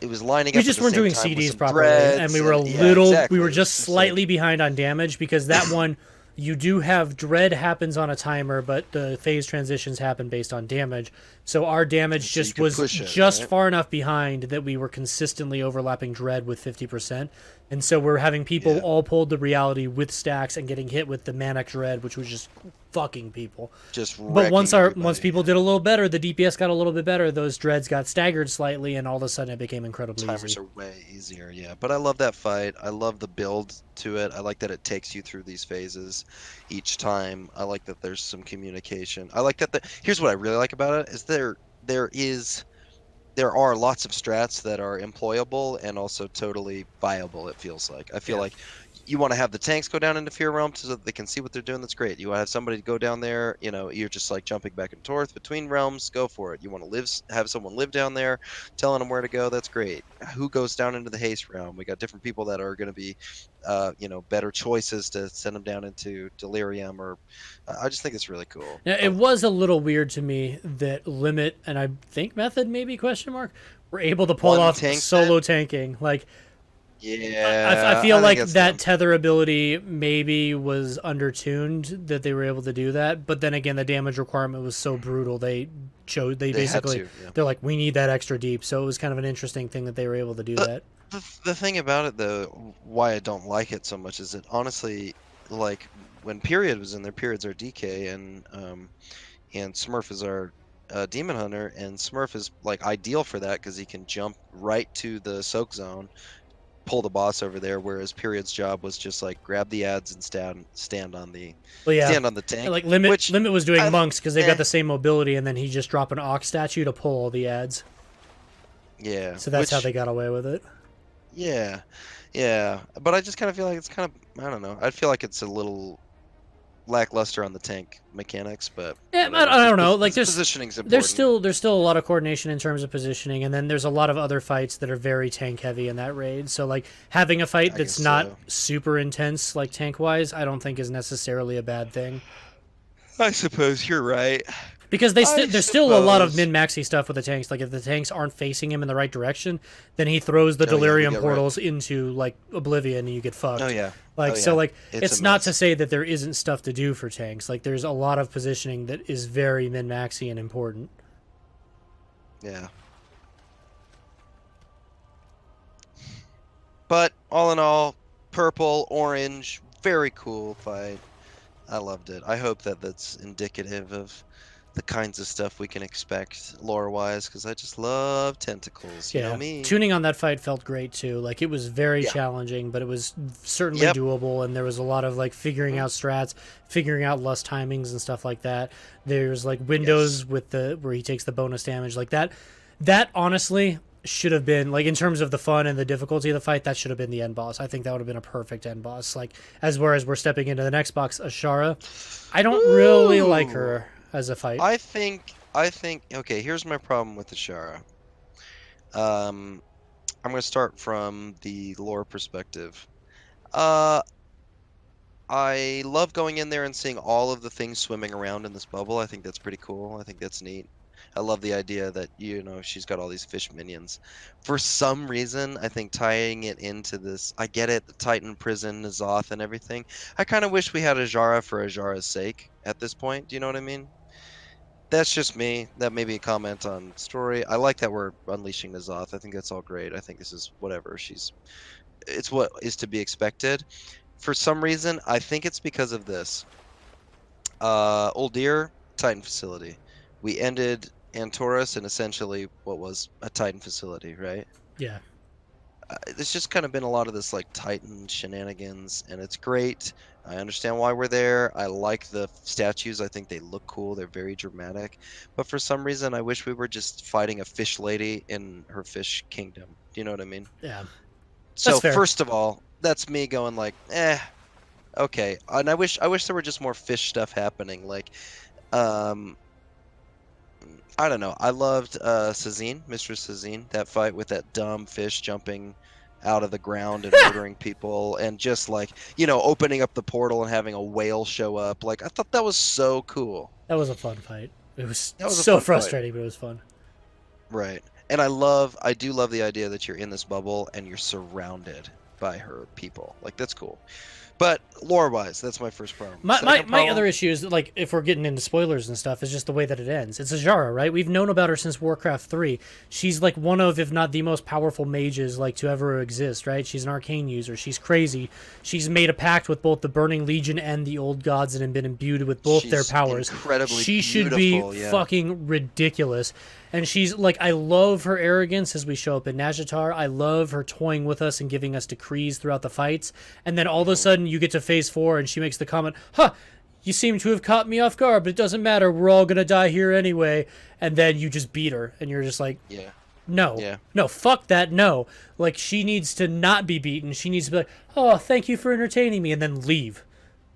It was lining We up at just the weren't same doing time with CDs some properly, and dreads, and yeah, we were exactly. just It's like, slightly behind on damage because that one you do have dread happens on a timer, but the phase transitions happen based on damage. So our damage so you just can was push it, just right? far enough behind that we were consistently overlapping dread with 50%. And so we're having people Yeah, all pulled to reality with stacks and getting hit with the manic dread, which was just fucking people. just But wrecking once everybody. people did a little better, the DPS got a little bit better. Those dreads got staggered slightly, and all of a sudden it became incredibly Timers easy. are way easier, yeah. But I love that fight. I love the build to it. I like that it takes you through these phases each time. I like that there's some communication. I like that here's what I really like about it is there are lots of strats that are employable and also totally viable, it feels like. I feel Yeah. like you want to have the tanks go down into Fear Realm so that they can see what they're doing. That's great. You want to have somebody go down there, you're just like jumping back and forth between realms. Go for it. You want to have someone live down there, telling them where to go. That's great. Who goes down into the haste realm? We got different people that are going to be, better choices to send them down into Delirium. Or I just think it's really cool. Now, it was a little weird to me that limit and I think method maybe question mark were able to pull One off tank set. solo tanking. Like I Yeah, feel I think like that's that dumb. tether ability maybe was undertuned that they were able to do that. But then again, the damage requirement was so brutal they They had basically to. Yeah. they're like we need that extra deep. So it was kind of an interesting thing that they were able to do that. The thing about it, though, why I don't like it so much is that honestly, like when period was in there, periods are DK, and and Smurf is our demon hunter, and Smurf is like ideal for that because he can jump right to the soak zone, pull the boss over there, whereas Period's job was just like grab the ads and Well, yeah. stand on the And tank, like Limit which Limit was doing I monks because they've got eh, the same mobility, and then he just dropped an ox statue to pull all the ads. yeah, So that's how which they got away with it. yeah, yeah, but I just kind of feel like it's kind of I don't know. I feel like it's a little lackluster on the tank mechanics, but Yeah, whatever. I Because don't know. Like positioning's important. there's still a lot of coordination in terms of positioning, and then there's a lot of other fights that are very tank heavy in that raid. So like having a fight I guess that's not so. super intense like tank wise, I don't think is necessarily a bad thing. I suppose you're right. Because I there's still a lot of suppose. min maxy stuff with the tanks. Like if the tanks aren't facing him in the right direction, then he throws the Oh yeah, we delirium get wrecked. portals into like Oblivion, and you get Oh fucked. yeah. Like Oh so, yeah. like It's a it's not to mess. say that there isn't stuff to do for tanks. Like there's a lot of positioning that is very min maxy and important. Yeah. But all in all, purple, orange, very cool fight. I loved it. I hope that that's indicative of the kinds of stuff we can expect lore-wise, because I just love tentacles. You know Yeah, me. tuning on that fight felt great too. Like it was very Yeah. challenging, but it was certainly Yep. doable. And there was a lot of like figuring Mhm. out strats, figuring out lust timings and stuff like that. There's like Yes. windows with the where he takes the bonus damage like that. That honestly should have been like in terms of the fun and the difficulty of the fight. That should have been the end boss. I think that would have been a perfect end boss. Like as whereas we're stepping into the next box, Ashara. I don't really like Ooh. her as a fight. I think okay, here's my problem with Ashara. Um I'm gonna start from the lore perspective. Uh I love going in there and seeing all of the things swimming around in this bubble. I think that's pretty cool. I think that's neat. I love the idea that, she's got all these fish minions. For some reason, I think tying it into this, I get it, the Titan prison, N'Zoth, and everything. I kind of wish we had Azshara for Azshara's sake at this point. Do you know what I mean? That's just me. That may be a comment on story. I like that we're unleashing N'Zoth. I think that's all great. I think this is whatever. It's what is to be expected. For some reason, I think it's because of this. Uldir, Titan facility. We ended Antorus in essentially what was a Titan facility, right? Yeah. There's just kind of been a lot of this like Titan shenanigans, and it's great. I understand why we're there. I like the statues. I think they look cool. They're very dramatic. But for some reason, I wish we were just fighting a fish lady in her fish kingdom. Do you know what I mean? Yeah. That's So fair. first of all, that's me going like, okay. And I wish there were just more fish stuff happening. Like, um, I don't know. I loved Sazine, Mistress Sazine, that fight with that dumb fish jumping out of the ground and murdering people and just like, opening up the portal and having a whale show up. Like I thought that was so cool. That was a fun fight. It was That was a so fun fight. frustrating, but it was fun. Right. And I do love the idea that you're in this bubble and you're surrounded by her people. Like that's cool. But lore-wise, that's my first problem. My Second my problem, other issue is that, like, if we're getting into spoilers and stuff, is just the way that it ends. It's Azshara, right? We've known about her since Warcraft 3. She's like one of, if not the most powerful mages like to ever exist, right? She's an arcane user. She's crazy. She's made a pact with both the Burning Legion and the Old Gods and have been imbued with both their she's powers. incredibly She should be beautiful, yeah. fucking ridiculous. And she's like, I love her arrogance as we show up in Nazjatar. I love her toying with us and giving us decrees throughout the fights. And then all of a sudden you get to phase 4 and she makes the comment, huh, you seem to have caught me off guard, but it doesn't matter. We're all going to die here anyway. And then you just beat her. And you're just like, Yeah. no, Yeah. no, fuck that, no. Like, she needs to not be beaten. She needs to be like, oh, thank you for entertaining me, and then leave.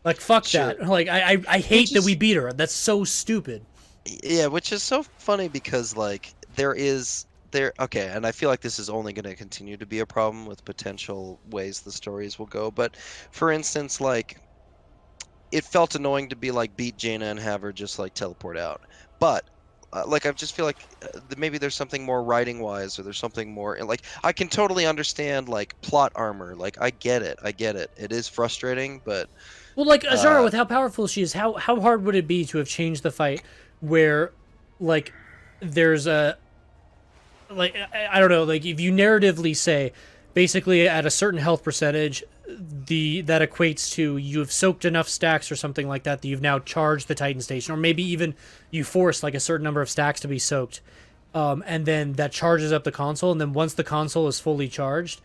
Like, fuck Sure. that. Like, I hate Which that we is beat her. That's so stupid. Yeah, which is so funny because like there okay, and I feel like this is only going to continue to be a problem with potential ways the stories will go, but for instance, like it felt annoying to be like beat Jaina and have her just like teleport out. But like I just feel like maybe there's something more writing wise or there's something more like I can totally understand like plot armor. Like I get it. I get it. It is frustrating, but Well, like Azshara, uh with how powerful she is, how hard would it be to have changed the fight where, like, there's a, like, I don't know, like if you narratively say, basically at a certain health percentage, that equates to you've soaked enough stacks or something like that that you've now charged the Titan station, or maybe even you force like a certain number of stacks to be soaked, and then that charges up the console, and then once the console is fully charged,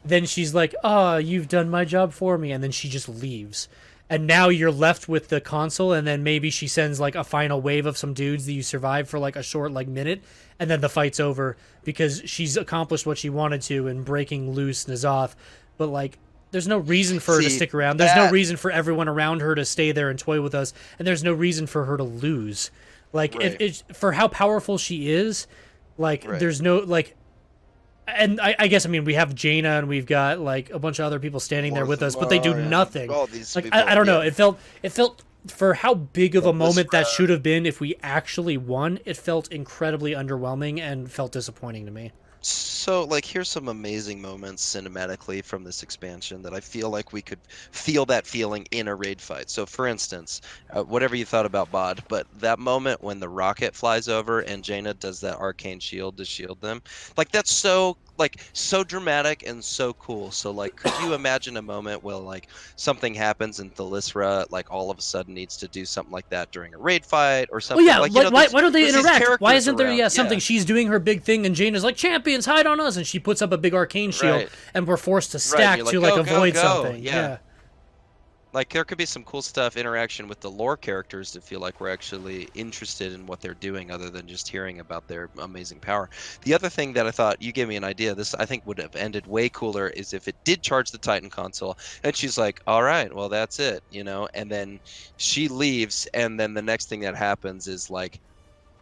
then she's like, "Ah, oh, you've done my job for me," and then she just leaves. And now you're left with the console, and then maybe she sends like a final wave of some dudes that you survive for like a short like minute, and then the fight's over because she's accomplished what she wanted to in breaking loose N'Zoth. But like, there's no reason for her to See, stick around. There's no that reason for everyone around her to stay there and toy with us, and there's no reason for her to lose. Like, if right, it's for how powerful she is, like right. there's no like, and I guess I mean we have Jaina and we've got like a bunch of other people standing there with us, but they do Mortimer and nothing. all these Like people. I don't know. Yeah, It felt for how big of a moment that Lysra. should have been if we actually won. It felt incredibly underwhelming and felt disappointing to me. So, like, here's some amazing moments cinematically from this expansion that I feel like we could feel that feeling in a raid fight. So, for instance, whatever you thought about Bod, but that moment when the rocket flies over and Jaina does that arcane shield to shield them, like, that's so, like, so dramatic and so cool. So, like, could you imagine a moment where, like, something happens and Thalysra, like, all of a sudden needs to do something like that during a raid fight or Well, something? yeah. Like, you Like know, why don't they there's these interact? Why characters isn't there around. something Yeah, she's doing her big thing and Jaina's like champions hide on us and she puts up a big arcane shield right. and we're forced to Right, and stack you're to like, like go, go, avoid go. something. Yeah. Yeah. Like there could be some cool stuff, interaction with the lore characters to feel like we're actually interested in what they're doing other than just hearing about their amazing power. The other thing that I thought you gave me an idea, this I think would have ended way cooler is if it did charge the Titan console and she's like, all right, well that's it, you know, and then she leaves and then the next thing that happens is like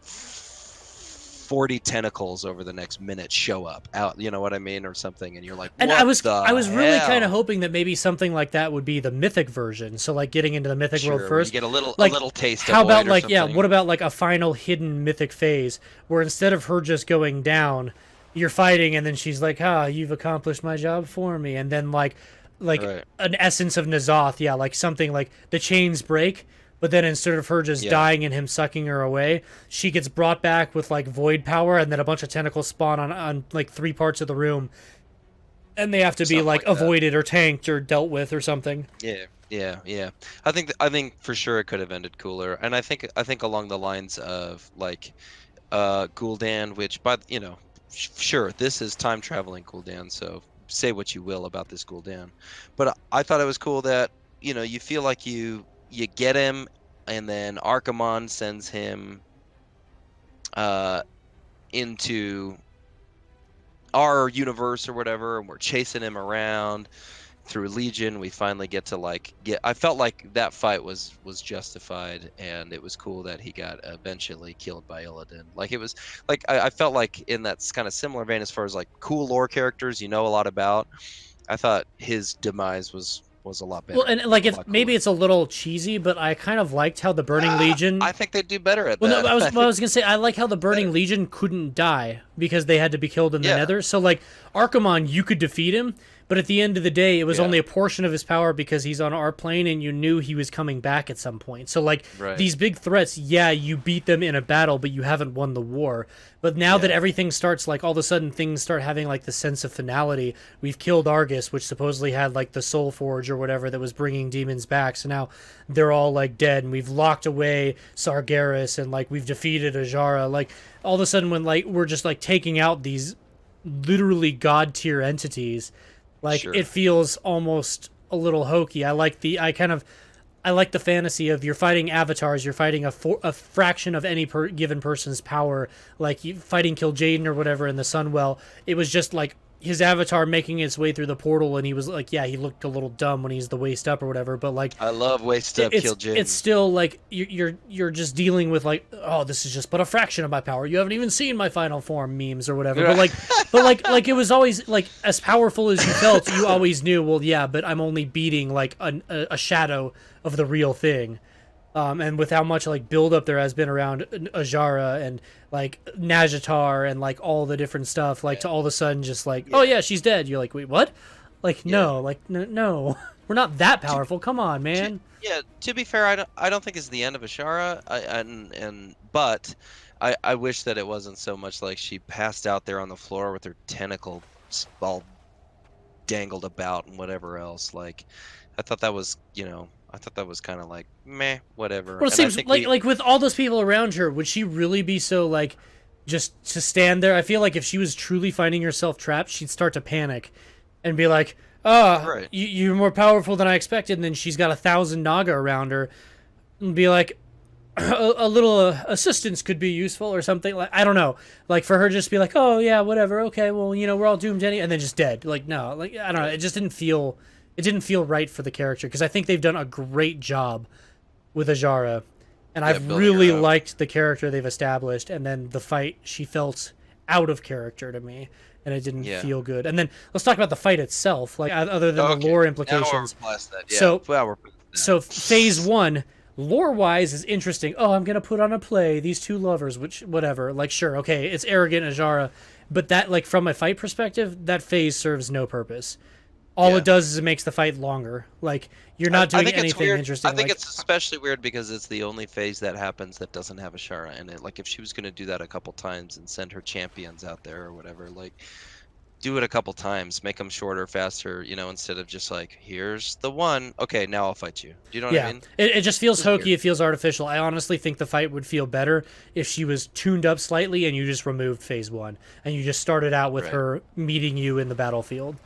40 tentacles over the next minute show up out, you know what I mean, or something, and you're like, And what the I was really kind of hell? hoping that maybe something like that would be the mythic version. So like getting into the mythic world Sure, where you first. get a Like little taste of how about void or like yeah, something. what about like a final hidden mythic phase where instead of her just going down, you're fighting and then she's like, "Ah, you've accomplished my job for me." And then like Right. an essence of N'Zoth, yeah, like something like the chains break, but then instead of her just Yeah. dying and him sucking her away, she gets brought back with like void power and then a bunch of tentacles spawn on like three parts of the room and they have to be Something like like that. avoided or tanked or dealt with or something. Yeah. Yeah. Yeah. I think for sure it could have ended cooler. And I think along the lines of like Gul'dan, which you know, sure, this is time traveling Gul'dan, so say what you will about this Gul'dan. But I thought it was cool that, you know, you feel like you get him and then Archimonde sends him uh into our universe or whatever, and we're chasing him around through Legion. We finally get to like get. I felt like that fight was justified, and it was cool that he got eventually killed by Illidan. Like it was like I felt like in that kind of similar vein as far as like cool lore characters you know a lot about. I thought his demise was a lot Well, better, and like a if lot maybe cooler. it's a little cheesy, but I kind of liked how the Burning I Legion. think they do better at Well, no, that. I I think was gonna say I like how the Burning better. Legion couldn't die because they had to be killed in the Yeah, Nether. So like Archimonde, you could defeat him, but at the end of the day, it was yeah, only a portion of his power because he's on our plane, and you knew he was coming back at some point. So like right, these big threats, yeah, you beat them in a battle, but you haven't won the war. But now that yeah, everything starts like all of a sudden things start having like the sense of finality. We've killed Argus, which supposedly had like the Soul Forge or whatever that was bringing demons back. So now they're all like dead, and we've locked away Sargeras, and like we've defeated Azshara. Like all of a sudden, when like we're just like taking out these literally god tier entities, like it sure, feels almost a little hokey. I like the fantasy of you're fighting avatars, you're fighting a fraction of any given person's power, like you fighting Kil'jaeden or whatever in the Sunwell. It was just like his avatar making its way through the portal, and he was like, yeah, he looked a little dumb when he's the waist up or whatever, but like I love waist up kill it's Jaden. still like you're just dealing with like, oh, this is just but a fraction of my power. You haven't even seen my final form memes or whatever. But like it was always like as powerful as you felt, you always knew, well, yeah, but I'm only beating like a shadow of the real thing. And with how much like buildup there has been around Azshara and like Najatar and like all the different stuff, like Yeah, to all of a sudden just like, oh yeah, yeah, she's dead. You're like, wait, what? Like yeah. no, like no, we're not that To, powerful. Come on, to, man. yeah. To be fair, I don't think it's the end of Ashara. But I wish that it wasn't so much like she passed out there on the floor with her tentacle all dangled about and whatever else. Like, I thought that was, I thought that was kind of like meh, whatever. Well, it And I seems think like with all those people around her, would she really be so like just to stand there? I feel like if she was truly finding herself trapped, she'd start to panic and be like, "Ah, right, you're more powerful than I expected." And then she's got 1,000 Naga around her, and be like, "A little assistance could be useful or something." Like I don't know, like for her just be like, "Oh yeah, whatever, okay, well we're all doomed any," and then just dead. Like no, like I don't know, it just didn't feel. It didn't feel right for the character because I think they've done a great job with Azshara, and yeah, I've building really her up. liked the character they've established. And then the fight, she felt out of character to me, and it didn't Yeah. feel good. And then let's talk about the fight itself, like other than the Okay. lore Now we're implications. past that. Yeah. So, Well, we're past so that. phase one, lore wise, is interesting. Oh, I'm gonna put on a play these two lovers, which whatever. Like, sure, okay, it's arrogant Azshara, but that like from a fight perspective, that phase serves no purpose. All Yeah. it does is it makes the fight longer. Like you're not I doing think it's anything weird. interesting. I think Like it's especially weird because it's the only phase that happens that doesn't have Ashara in it. Like if she was gonna do that a couple times and send her champions out there or whatever, like do it a couple times, make them shorter, faster, instead of just like, here's the one. Okay, now I'll fight you. Do you know what I yeah, mean? it just feels It's hokey. weird. It feels artificial. I honestly think the fight would feel better if she was tuned up slightly and you just removed phase one and you just started out with Right. her meeting you in the battlefield.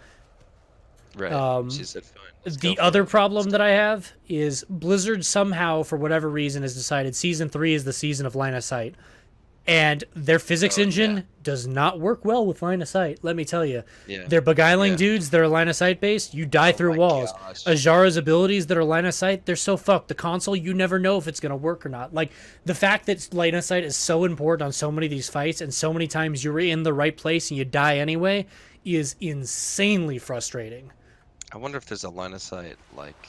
Right. She said, fine, let's go The for other it. problem that I have is Blizzard somehow, for whatever reason, has decided season 3 is the season of line of sight. And their physics Oh, engine yeah. does not work well with line of sight, let me tell you. Yeah. They're beguiling Yeah. dudes that are line of sight based, you die Oh through my walls. gosh. Azhara's abilities that are line of sight, they're so fucked. The console, you never know if it's going to work or not. Like, the fact that line of sight is so important on so many of these fights, and so many times you're in the right place and you die anyway, is insanely frustrating. I wonder if there's a line of sight like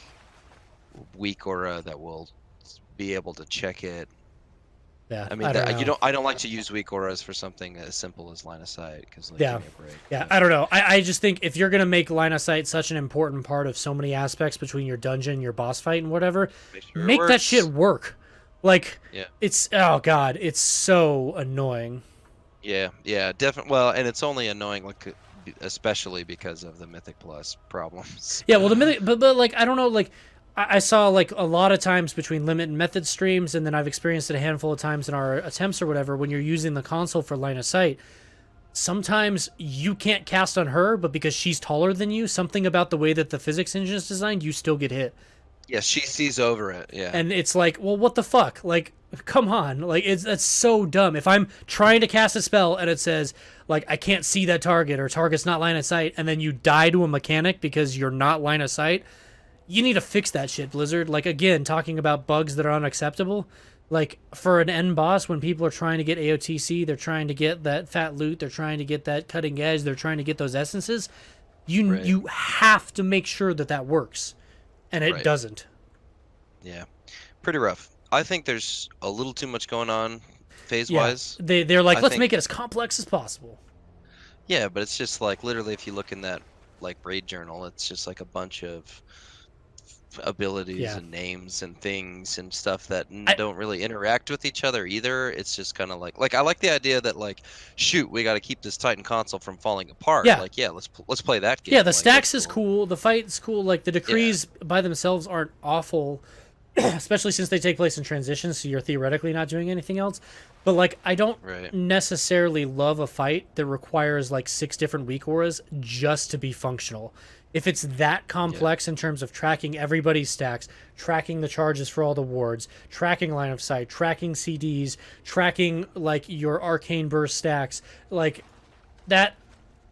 weak aura that will be able to check it. Yeah, I mean, I don't that, you know. don't. I don't like to use weak auras for something as simple as line of sight because, like, Yeah. give me a break. Yeah, But, I don't know. I just think if you're gonna make line of sight such an important part of so many aspects between your dungeon, your boss fight, and whatever, make sure it make that works. shit work. Like, Yeah. it's oh god, it's so annoying. Yeah, definitely. Well, and it's only annoying, like, especially because of the Mythic Plus problems. Yeah, well, the minute, but like I don't know, like I saw like a lot of times between limit and method streams, and then I've experienced it a handful of times in our attempts or whatever. When you're using the console for line of sight, sometimes you can't cast on her, but because she's taller than you, something about the way that the physics engine is designed, you still get hit. Yeah, she sees over it. Yeah. And it's like, well, what the fuck? Like, come on. Like, that's so dumb. If I'm trying to cast a spell and it says, like, I can't see that target or target's not line of sight, and then you die to a mechanic because you're not line of sight, you need to fix that shit, Blizzard. Like, again, talking about bugs that are unacceptable. Like, for an end boss, when people are trying to get AOTC, they're trying to get that fat loot, they're trying to get that cutting edge, they're trying to get those essences, Right. you have to make sure that that works. And it Right. doesn't. Yeah. Pretty rough. I think there's a little too much going on phase Yeah, wise. they're like, I let's think- make it as complex as possible. Yeah, but it's just like literally, if you look in that like raid journal, it's just like a bunch of abilities Yeah. and names and things and stuff that I- don't really interact with each other either. It's just kind of like I like the idea that, like, shoot, we got to keep this Titan console from falling apart. Yeah. Like, yeah, let's play that game. Yeah, the Like, stacks that's is cool. The fight's cool. Like the decrees by themselves aren't awful, especially since they take place in transition, so you're theoretically not doing anything else. But like, I don't Right. necessarily love a fight that requires like 6 different weak auras just to be functional. If it's that complex in terms of tracking everybody's stacks, tracking the charges for all the wards, tracking line of sight, tracking CDs, tracking like your arcane burst stacks, like that,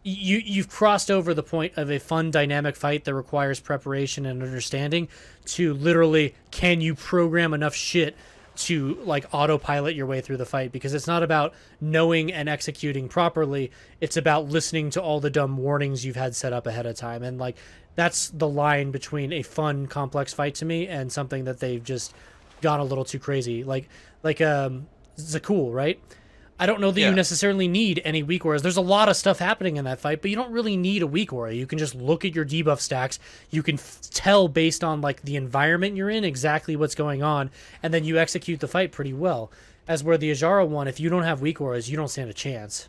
you've crossed over the point of a fun dynamic fight that requires preparation and understanding to literally, can you program enough shit to like autopilot your way through the fight? Because it's not about knowing and executing properly, it's about listening to all the dumb warnings you've had set up ahead of time. And like, that's the line between a fun complex fight to me and something that they've just gone a little too crazy. Like Zakul, right? I don't know that Yeah. you necessarily need any weak auras. There's a lot of stuff happening in that fight, but you don't really need a weak aura. You can just look at your debuff stacks. You can tell based on like the environment you're in exactly what's going on, and then you execute the fight pretty well. As where the Azshara one, if you don't have weak auras, you don't stand a chance.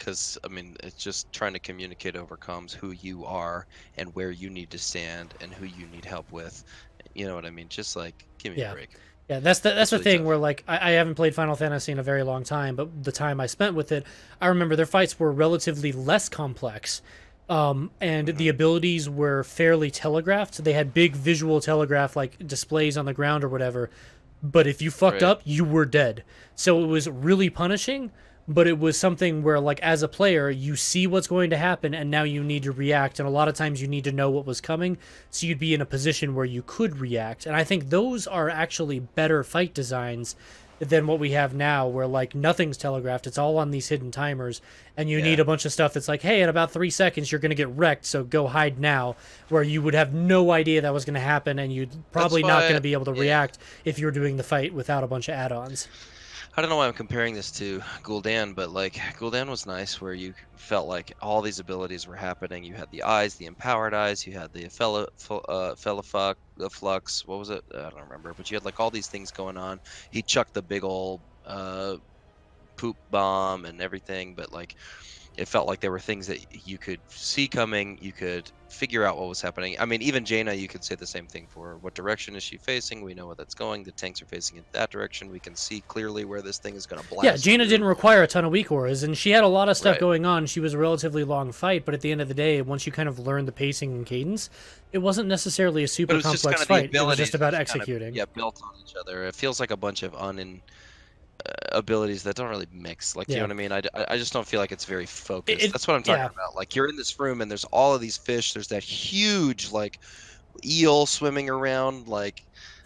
because I mean, it's just trying to communicate over comms who you are and where you need to stand and who you need help with. You know what I mean? Just like, give me a Yeah. break. Yeah, that's It's the really thing tough. where like I haven't played Final Fantasy in a very long time, but the time I spent with it, I remember their fights were relatively less complex, and the Hmm. abilities were fairly telegraphed. They had big visual telegraph like displays on the ground or whatever, but if you fucked Right. up, you were dead. So it was really punishing, but it was something where like as a player, you see what's going to happen and now you need to react, and a lot of times you need to know what was coming so you'd be in a position where you could react. And I think those are actually better fight designs than what we have now where like nothing's telegraphed, it's all on these hidden timers, and you need Yeah. a bunch of stuff that's like, hey, in about 3 seconds you're going to get wrecked, so go hide now, where you would have no idea that was going to happen, and you'd That's probably not going why, to be able to yeah. react if you're doing the fight without a bunch of add-ons. I don't know why I'm comparing this to Gul'dan, but like Gul'dan was nice where you felt like all these abilities were happening. You had the eyes, the empowered eyes, you had the flux, what was it? I don't remember, but you had like all these things going on. He chucked the big old poop bomb and everything, but like it felt like there were things that you could see coming, you could figure out what was happening. I mean, even Jaina, you could say the same thing for what direction is she facing. We know where that's going. The tanks are facing in that direction. We can see clearly where this thing is going to Yeah, blast Jaina through. didn't require a ton of weak auras, and she had a lot of stuff Right. going on. She was a relatively long fight, but at the end of the day, once you kind of learned the pacing and cadence, it wasn't necessarily a But super it was just kind complex of the fight. It was abilities just about just kind of, executing. yeah, built on each other. It feels like a bunch of abilities that don't really mix. Like, you know Yeah. what I mean? I just don't feel like it's very focused. It That's what I'm talking yeah. about. Like, you're in this room and there's all of these fish. There's that huge, like, eel swimming around. Like,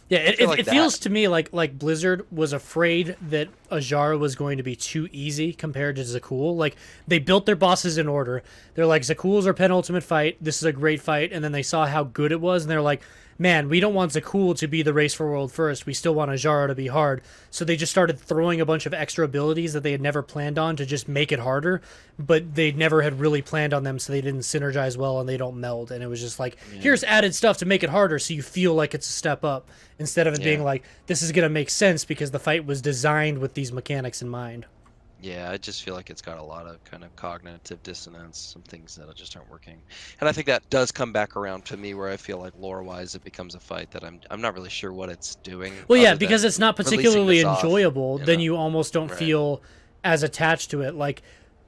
Yeah, I feel like it that. feels to me like Blizzard was afraid that Azshara was going to be too easy compared to Zakul. Like they built their bosses in order. They're like Zakul's our penultimate fight. This is a great fight, and then they saw how good it was, and they're like, man, we don't want Zakul to be the race for world first. We still want Azshara to be hard. So they just started throwing a bunch of extra abilities that they had never planned on to just make it harder, but they never had really planned on them, so they didn't synergize well and they don't meld. And it was just like, Yeah. here's added stuff to make it harder, so you feel like it's a step up instead of it being Yeah. like this is gonna make sense because the fight was designed with these mechanics in mind. Yeah, I just feel like it's got a lot of kind of cognitive dissonance, some things that just aren't working. And I think that does come back around to me where I feel like lore-wise it becomes a fight that I'm not really sure what it's doing Well, yeah, other because than it's not releasing particularly this off, enjoyable, you then know? you almost don't Right. feel as attached to it. Like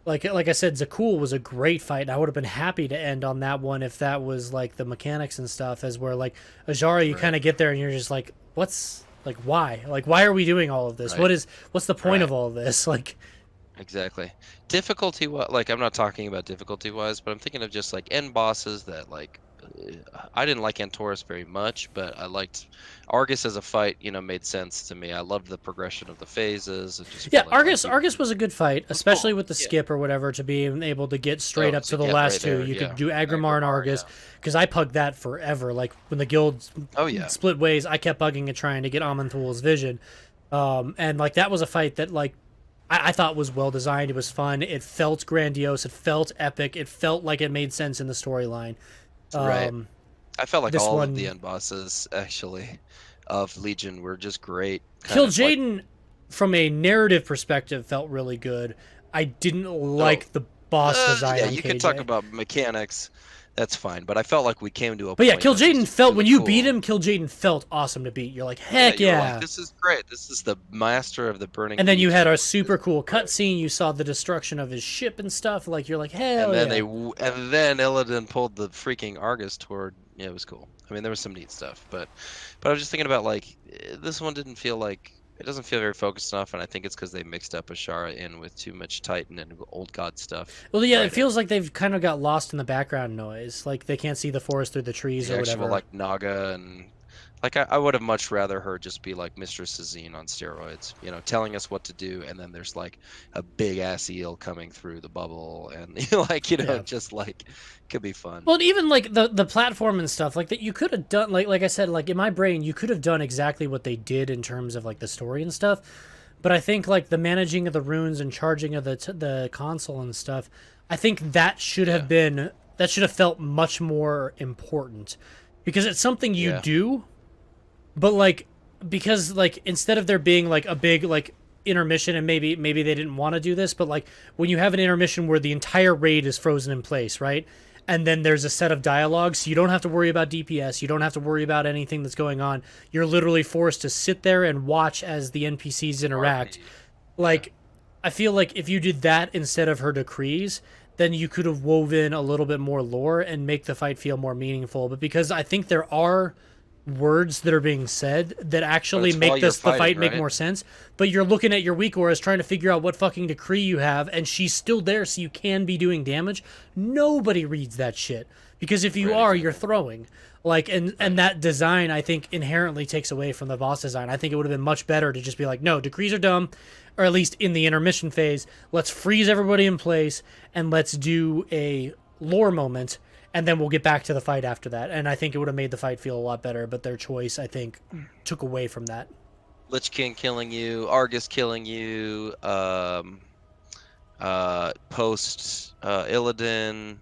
I said, Zakul was a great fight, and I would have been happy to end on that one if that was like the mechanics and stuff. As where like Azshara, you Right. kind of get there and you're just like, what's like why? Like why are we doing all of this? Right. What's the point Right. of all of this? Like Exactly. Difficulty, like I'm not talking about difficulty wise, but I'm thinking of just like end bosses that like I didn't like Antorus very much, but I liked Argus as a fight, made sense to me. I loved the progression of the phases and just yeah, feeling like Argus he was, Argus was a good fight, was especially cool. with the Yeah. skip or whatever to be able to get straight Oh, up to to the get right last two. there, You yeah. could do Agrimar and Agrimar, Argus yeah. because I pugged that forever. Like when the guilds Oh yeah. split ways, I kept bugging it trying to get Aman'Thul's vision. And like that was a fight that like I thought was well designed. It was fun. It felt grandiose. It felt epic. It felt like it made sense in the storyline. Right. Um, I felt like this all of the one, end bosses actually of Legion were just great. Kind Kill of like, Jaden, from a narrative perspective, felt really good. I didn't oh, like the boss design yeah, on you could talk KJ. about mechanics. That's fine, but I felt like we came to a But yeah, point Kill that Jaden was felt really when you beat cool. him. Kill Jaden felt awesome to beat. You're like, Yeah, heck you were like, yeah! this is great. This is the master of the burning And then you deep had a zone. This super is cool great. cutscene. You saw the destruction of his ship and stuff. Like you're like, And hell then yeah! and then Illidan pulled the freaking Argus toward. Yeah, it was cool. I mean, there was some neat stuff, but I was just thinking about like this one didn't feel like it doesn't feel very focused enough, and I think it's because they mixed up Ashara in with too much Titan and old god stuff. Well, yeah, it Right in feels like they've kind of got lost in the background noise. Like they can't see the forest through the trees the or actual whatever. like Naga and like I would have much rather her just be like Mistress Azine on steroids, telling us what to do, and then there's like a big ass eel coming through the bubble, and Yeah. just like could be fun. Well, even like the platform and stuff like that, you could have done like I said, like in my brain, you could have done exactly what they did in terms of like the story and stuff. But I think like the managing of the runes and charging of the console and stuff, I think that should Yeah, have been that should have felt much more important because it's something you yeah, do, but like because like instead of there being like a big like intermission, and maybe they didn't want to do this, but like when you have an intermission where the entire raid is frozen in place, right? And then there's a set of dialogues, so you don't have to worry about DPS, you don't have to worry about anything that's going on. You're literally forced to sit there and watch as the NPCs interact. RP. Yeah. Like, I feel like if you did that instead of her decrees, then you could have woven a little bit more lore and make the fight feel more meaningful. But because I think there are words that are being said that actually While make you're the fight fighting, make right? more sense, but you're looking at your weak auras trying to figure out what fucking decree you have, and she's still there, so you can be doing damage. Nobody reads that shit, because if you Right, are, exactly. you're throwing. Like, and that design, I think, inherently takes away from the boss design. I think it would have been much better to just be like, no, decrees are dumb, or at least in the intermission phase, let's freeze everybody in place and let's do a lore moment, and then we'll get back to the fight after that. And I think it would have made the fight feel a lot better, but their choice, I think, took away from that. Lich King killing you, Argus killing you, post Illidan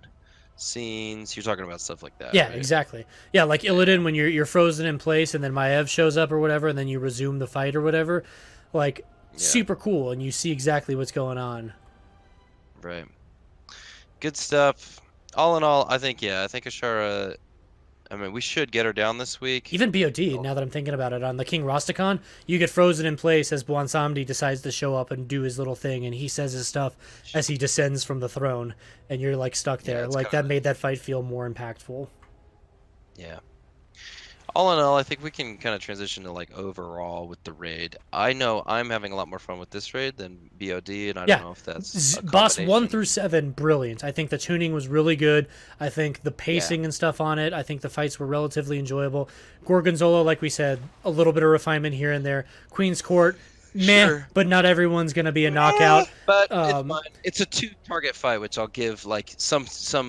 scenes. You're talking about stuff like that, Yeah, right? exactly. Yeah, like Illidan when you're frozen in place and then Maev shows up or whatever, and then you resume the fight or whatever. Like, Yeah, super cool, and you see exactly what's going on. right. Good stuff. All in all, I think I think Azshara. I mean, we should get her down this week. Even BOD, now that I'm thinking about it, on the King Rosticon, you get frozen in place as Bwansamdi decides to show up and do his little thing, and he says his stuff as he descends from the throne, and you're like stuck Yeah, there. it's Like, kind that of made that fight feel more impactful. yeah. All in all, I think we can kind of transition to like overall with the raid. I know I'm having a lot more fun with this raid than BOD, and I don't Yeah, know if that's a boss 1 combination. through 7, brilliant. I think the tuning was really good. I think the Yeah, pacing and stuff on it, I think the fights were relatively enjoyable. Gorgonzola, like we said, a little bit of refinement here and there. Queen's Court, meh, sure. but not everyone's going to be a knockout. But it's Um, fine. It's a two-target fight, which I'll give like some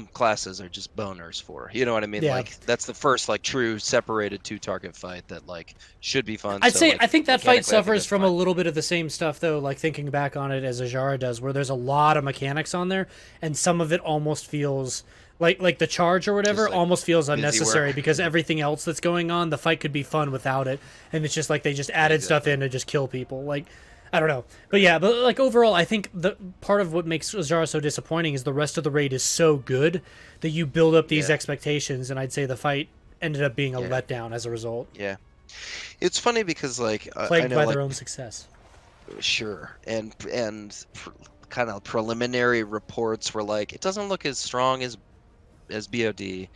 classes are just boners for. You know what I mean? yeah, Like that's the first like true separated two-target fight that like should be fun. I'd So say like I think that fight mechanically, I think suffers that's from a fine. little bit of the same stuff though, like thinking back on it as Azshara does, where there's a lot of mechanics on there, and some of it almost feels like the charge or Just whatever like almost feels busy unnecessary work. because everything else that's going on, the fight could be fun without it, and it's just like they just added stuff Exactly. in to just kill people. Like, I don't know, but yeah, but like overall, I think the part of what makes Azshara so disappointing is the rest of the raid is so good that you build up these Yeah. expectations, and I'd say the fight ended up being a Yeah. letdown as a result, Yeah. It's funny because like I plagued know by like their own success. sure kind of preliminary reports were like it doesn't look as strong as BOD.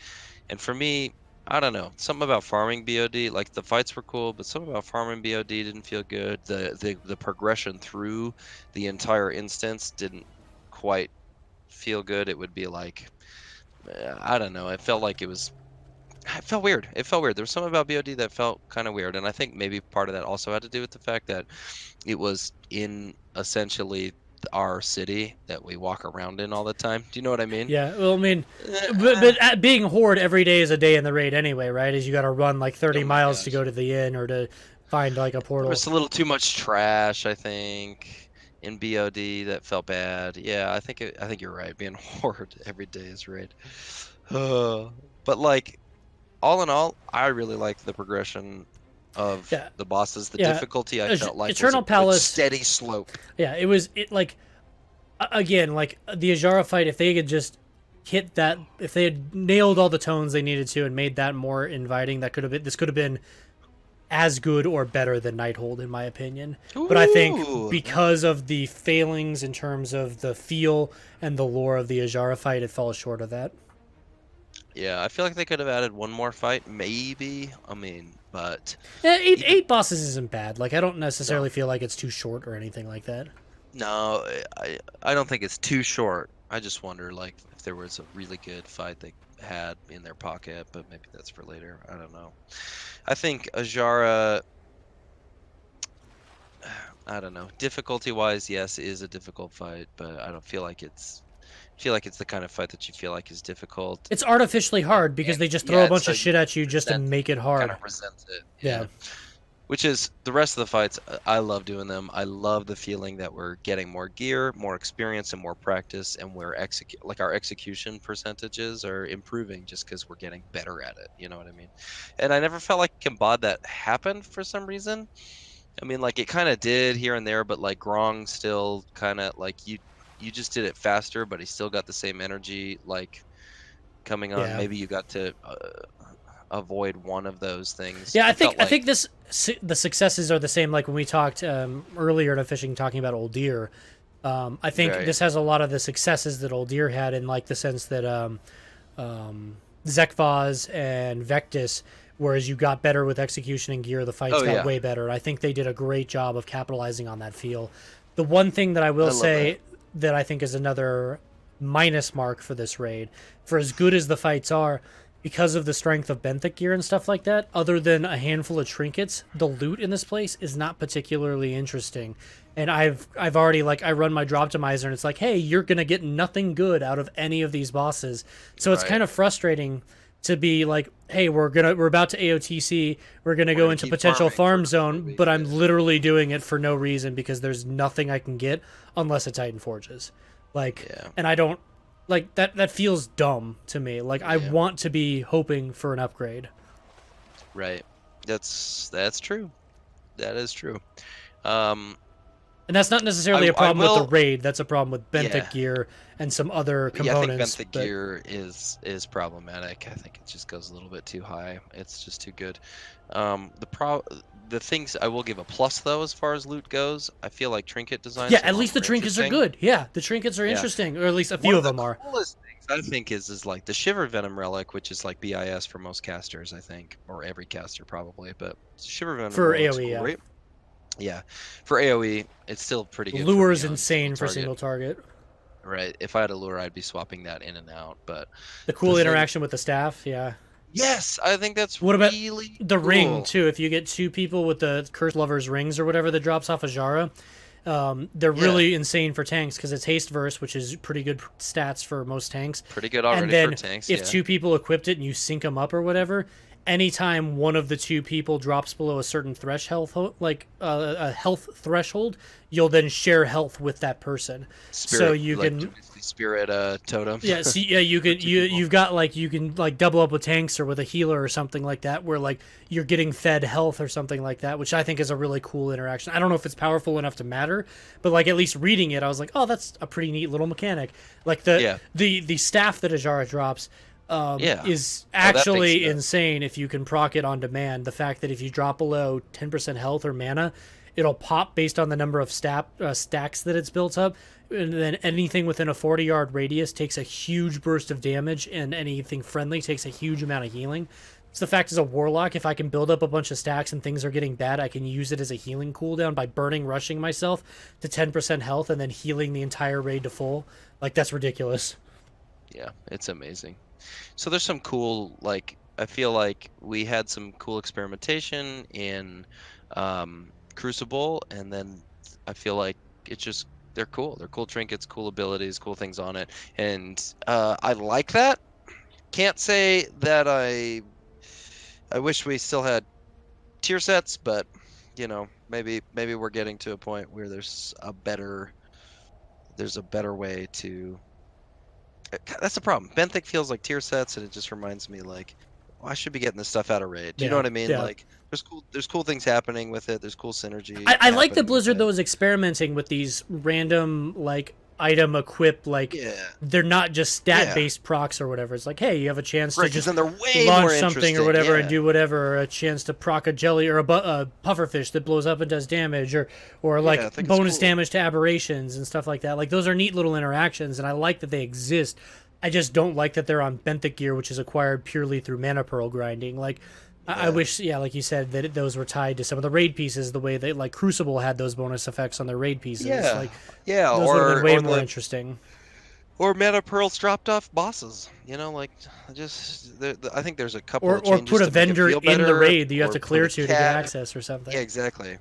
And for me, I don't know. Something about farming BOD, like the fights were cool, but something about farming BOD didn't feel good. The progression through the entire instance didn't quite feel good. It would be like I don't know. It felt weird. It felt weird. There was something about BOD that felt kind of weird, and I think maybe part of that also had to do with the fact that it was in essentially our city that we walk around in all the time. Do you know what I mean? Yeah, well, I mean, but, Uh, but at being horde every day is a day in the raid anyway, right? Is you got to run like 30 oh my miles to gosh. go to the inn or to find like a There portal. was a little too much trash, I think, in BOD that felt bad. Yeah, I think you're right. Being horde every day is right. But like all in all, I really liked the progression of Yeah, the bosses. The yeah. difficulty I felt like was a Eternal good Palace. steady slope. Yeah, it was it like again like the Azshara fight. If they could just hit that, if they had nailed all the tones they needed to and made that more inviting, that could have been this could have been as good or better than Nighthold, in my opinion. But I think Ooh. because of the failings in terms of the feel and the lore of the Azshara fight, it falls short of that. Yeah, I feel like they could have added one more fight, maybe. I mean, but Yeah, even eight bosses isn't bad. Like I don't no, necessarily feel like it's too short or anything like that. no, I don't think it's too short. I just wonder like if there was a really good fight they had in their pocket, but maybe that's for later. I don't know. I think Azshara, I don't know. Difficulty wise, yes, it is a difficult fight, but I don't feel like it's the kind of fight that you feel like is difficult. It's artificially hard because And they just throw yeah, a and bunch so of you shit at you just to resent make it kind hard. of resent it. Yeah. Yeah. Which is the rest of the fights. I love doing them. I love the feeling that we're getting more gear, more experience, and more practice, and our execution percentages are improving just because we're getting better at it. You know what I mean? And I never felt like Kimbad that happened for some reason. I mean, like it kind of did here and there, but like Grong still kind of like you just did it faster, but he still got the same energy like coming on. Yeah. Maybe you got to avoid one of those things. Yeah, I felt I think like this the successes are the same. Like when we talked earlier to fishing, talking about Old Deer. I think right. this has a lot of the successes that Old Deer had, in like the sense that Zekvaz and Vectis, whereas you got better with execution and gear, the fights Oh got yeah, way better. I think they did a great job of capitalizing on that feel. The one thing that I I will love that. say that I think is another minus mark for this raid, for as good as the fights are, because of the strength of benthic gear and stuff like that, other than a handful of trinkets, the loot in this place is not particularly interesting. And I've already, like, I run my drop optimizer and it's like, hey, you're gonna get nothing good out of any of these bosses. So it's Right. kind of frustrating to be like, hey, we're about to AOTC, we're gonna We're go gonna into keep potential farming for farm a couple of zone, but weeks. I'm Yeah. literally doing it for no reason because there's nothing I can get unless it's Titan Forges. Like, Yeah. and I don't like that. That feels dumb to me. Like, I Yeah. want to be hoping for an upgrade. Right. That's true. That is true. Um. And that's not necessarily a I problem with the will. raid. That's a problem with Yeah. benthic gear and some other Yeah, I think components. benthic But gear is problematic. I think it just goes a little bit too high. It's just too good. The things I will give a plus though, as far as loot goes, I feel like trinket yeah, designs are a at lot least the more trinkets are interesting. good. Yeah, the trinkets are Yeah. interesting, or at least a One few of of the them are. coolest things I think is like the Shiver Venom relic, which is like BIS for most casters, I think, or every caster probably. But Shiver Venom For relic's AoE, cool, yeah. right? Yeah. For AoE, it's still pretty good for Lure's me on single insane for target. single target. Right. If I had a lure, I'd be swapping that in and out. But The the cool thing, interaction with the staff, yeah. yes, I think that's What about really the ring cool. too? If you get two people with the Cursed Lovers rings or whatever that drops off Azshara, they're Yeah, really insane for tanks because it's haste verse, which is pretty good stats for most tanks. pretty good And already for then tanks. if Yeah. two people equipped it and you sync them up or whatever, anytime one of the two people drops below a certain threshold, like a health threshold, you'll then share health with that person. So Spirit, you like can spirit totem yeah, see, yeah, you for can two people. you've got like you can like double up with tanks or with a healer or something like that, where like you're getting fed health or something like that, which I think is a really cool interaction. I don't know if it's powerful enough to matter, but like at least reading it, I was like, oh, that's a pretty neat little mechanic. Like Yeah. the staff that Azshara drops Yeah. is Oh, that makes actually sense. insane if you can proc it on demand. The fact that if you drop below 10% health or mana, it'll pop based on the number of stacks that it's built up, and then anything within a 40-yard radius takes a huge burst of damage, and anything friendly takes a huge amount of healing. So the fact is, a warlock, if I can build up a bunch of stacks and things are getting bad, I can use it as a healing cooldown by burning rushing myself to 10% health and then healing the entire raid to full. Like, that's ridiculous. Yeah, it's amazing. So there's some cool, like, I feel like we had some cool experimentation in Crucible, and then I feel like it's just they're cool. They're cool trinkets, cool abilities, cool things on it, and I like that. Can't say that I wish we still had tier sets, but you know, maybe we're getting to a point where there's a better way to. That's the problem. Benthic feels like tier sets, and it just reminds me like, well, I should be getting this stuff out of raid. Do you know Yeah, what I mean? yeah. Like, there's cool things happening with it. There's cool synergy I like that happening with Blizzard it. though is experimenting with these random like item equip, like Yeah, they're not just stat yeah, based procs or whatever. It's like, hey, you have a chance right. to Because just then they're way launch more something or interesting. whatever and Yeah, do whatever, or a chance to proc a jelly or a pufferfish that blows up and does damage, or yeah. I like think it's bonus cool. damage to aberrations and stuff like that. Like those are neat little interactions, and I like that they exist. I just don't like that they're on benthic gear, which is acquired purely through mana pearl grinding. Like I Yeah, wish, yeah, like you said, that those were tied to some of the raid pieces, the way they like Crucible had those bonus effects on their raid pieces. yeah, Like yeah. those would have been way Or more the interesting. or mana pearls dropped off bosses. You know, like just I think there's a couple of Or changes put a to make it vendor feel in the better, raid that you have or to put clear a to get cat. access or Yeah, something. exactly.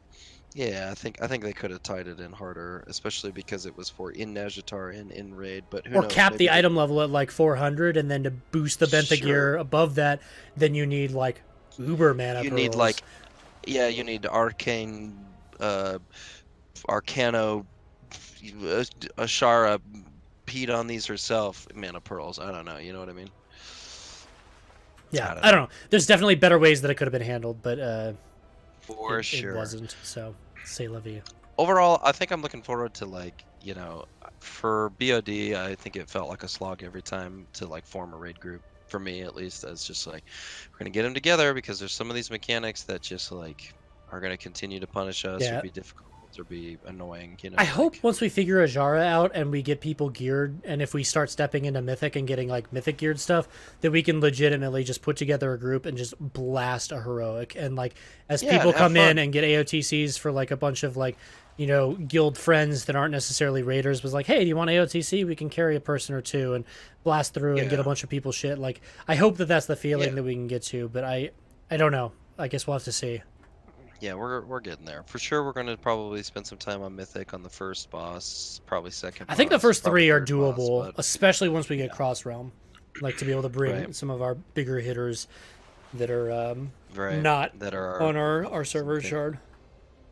Yeah, I think they could have tied it in harder, especially because it was for in Nazjatar and in raid. But who Or knows? cap Maybe the they item level at like 400, and then to boost the benthic sure. gear above that, then you need like uber mana You need pearls. like yeah, you need arcane, arcano, Ashara peed on these herself mana pearls. I don't know. You know what I mean? Yeah, I don't I don't know. know. There's definitely better ways that it could have been handled, but For it sure. wasn't. So, say la vie. Overall, I think I'm looking forward to like, for BOD, I think it felt like a slog every time to like form a raid group. For me, at least, as just like we're gonna get them together because there's some of these mechanics that just like are gonna continue to punish us or Yeah. be difficult or be annoying. I hope Like once we figure Azshara out and we get people geared, and if we start stepping into Mythic and getting like Mythic geared stuff, that we can legitimately just put together a group and just blast a heroic. And like as yeah, and people have come in fun. and get AOTCs for like a bunch of like, guild friends that aren't necessarily raiders, was like, hey, do you want AOTC? We can carry a person or two and blast through and get a Yeah, bunch of people shit. Like I hope that that's the yeah, feeling that we can get to, but I don't know. I guess we'll have to see. yeah. We're getting there for sure. We're gonna probably spend some time on Mythic on the first boss, probably second I think the boss, first probably three are third boss, doable, but especially once we get yeah, cross realm, like to be able to right, bring some of our bigger hitters that are right. not That are on our some server thing, shard.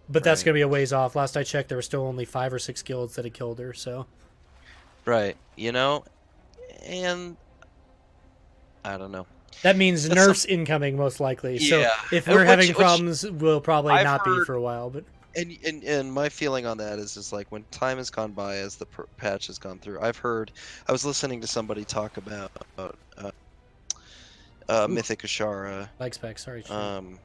But that's right. gonna be a ways off. Last I checked, there were still only 5 or 6 guilds that had killed her. So Right. And I don't know. that means That's some nerfs incoming most likely. So yeah, if we're having which problems, we'll probably I've not be heard, for a while. But and my feeling on that is just like when time has gone by as the patch has gone through. I was listening to somebody talk about uh, ooh, Mythic Ashara, lag spec. Sorry, chat. um,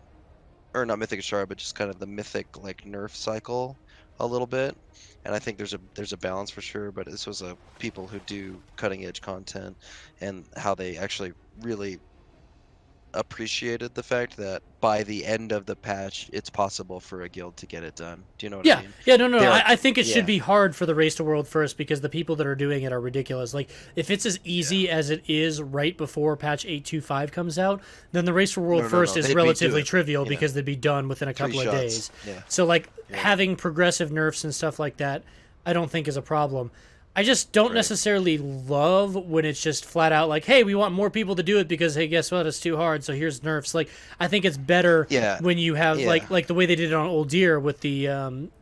or not Mythic Ashara, but just kind of the Mythic like nerf cycle a little bit. And I think there's a balance for sure, but this was a people who do cutting edge content and how they actually really appreciated the fact that by the end of the patch, it's possible for a guild to get it done. Do you know what I Yeah, mean? yeah, no, no, no. They're, I think it should yeah, be hard for the race to world first because the people that are doing it are ridiculous. Like, if it's as yeah. easy as it is right before patch 8.2.5 comes out, then the race for world No, no, first no. is They'd be relatively doing, trivial yeah, because they'd be done within a three couple of shots. days. Yeah, So, like, yeah, having progressive nerfs and stuff like that, I don't think is a problem. I just don't right. necessarily love when it's just flat out like, hey, we want more people to do it because hey, guess what? It's too hard, so here's nerfs. Like, I think it's better Yeah, when you have yeah, like the way they did it on Old Deer with the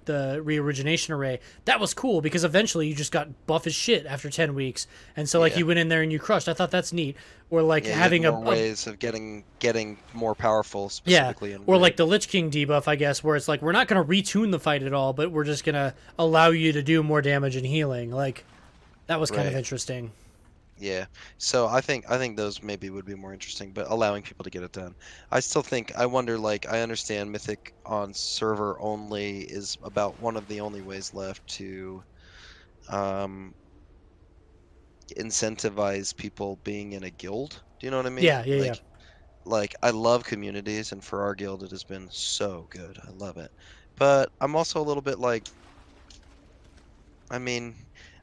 reorigination array. That was cool because eventually you just got buff as shit after 10 weeks, and so like yeah. you went in there and you crushed. I thought that's neat. Or like Yeah, you had having more a ways of getting more powerful yeah, specifically in or like raid. the Lich King debuff, I guess, where it's like we're not gonna retune the fight at all, but we're just gonna allow you to do more damage and healing. Like that was kind of Right. interesting. Yeah. So I think those maybe would be more interesting, but allowing people to get it done. I wonder like I understand Mythic on server only is about one of the only ways left to um incentivize people being in a guild. Do you know what I mean? Yeah, yeah, yeah. Like I love communities and for our guild it has been so good. I love it. But I'm also a little bit like I mean,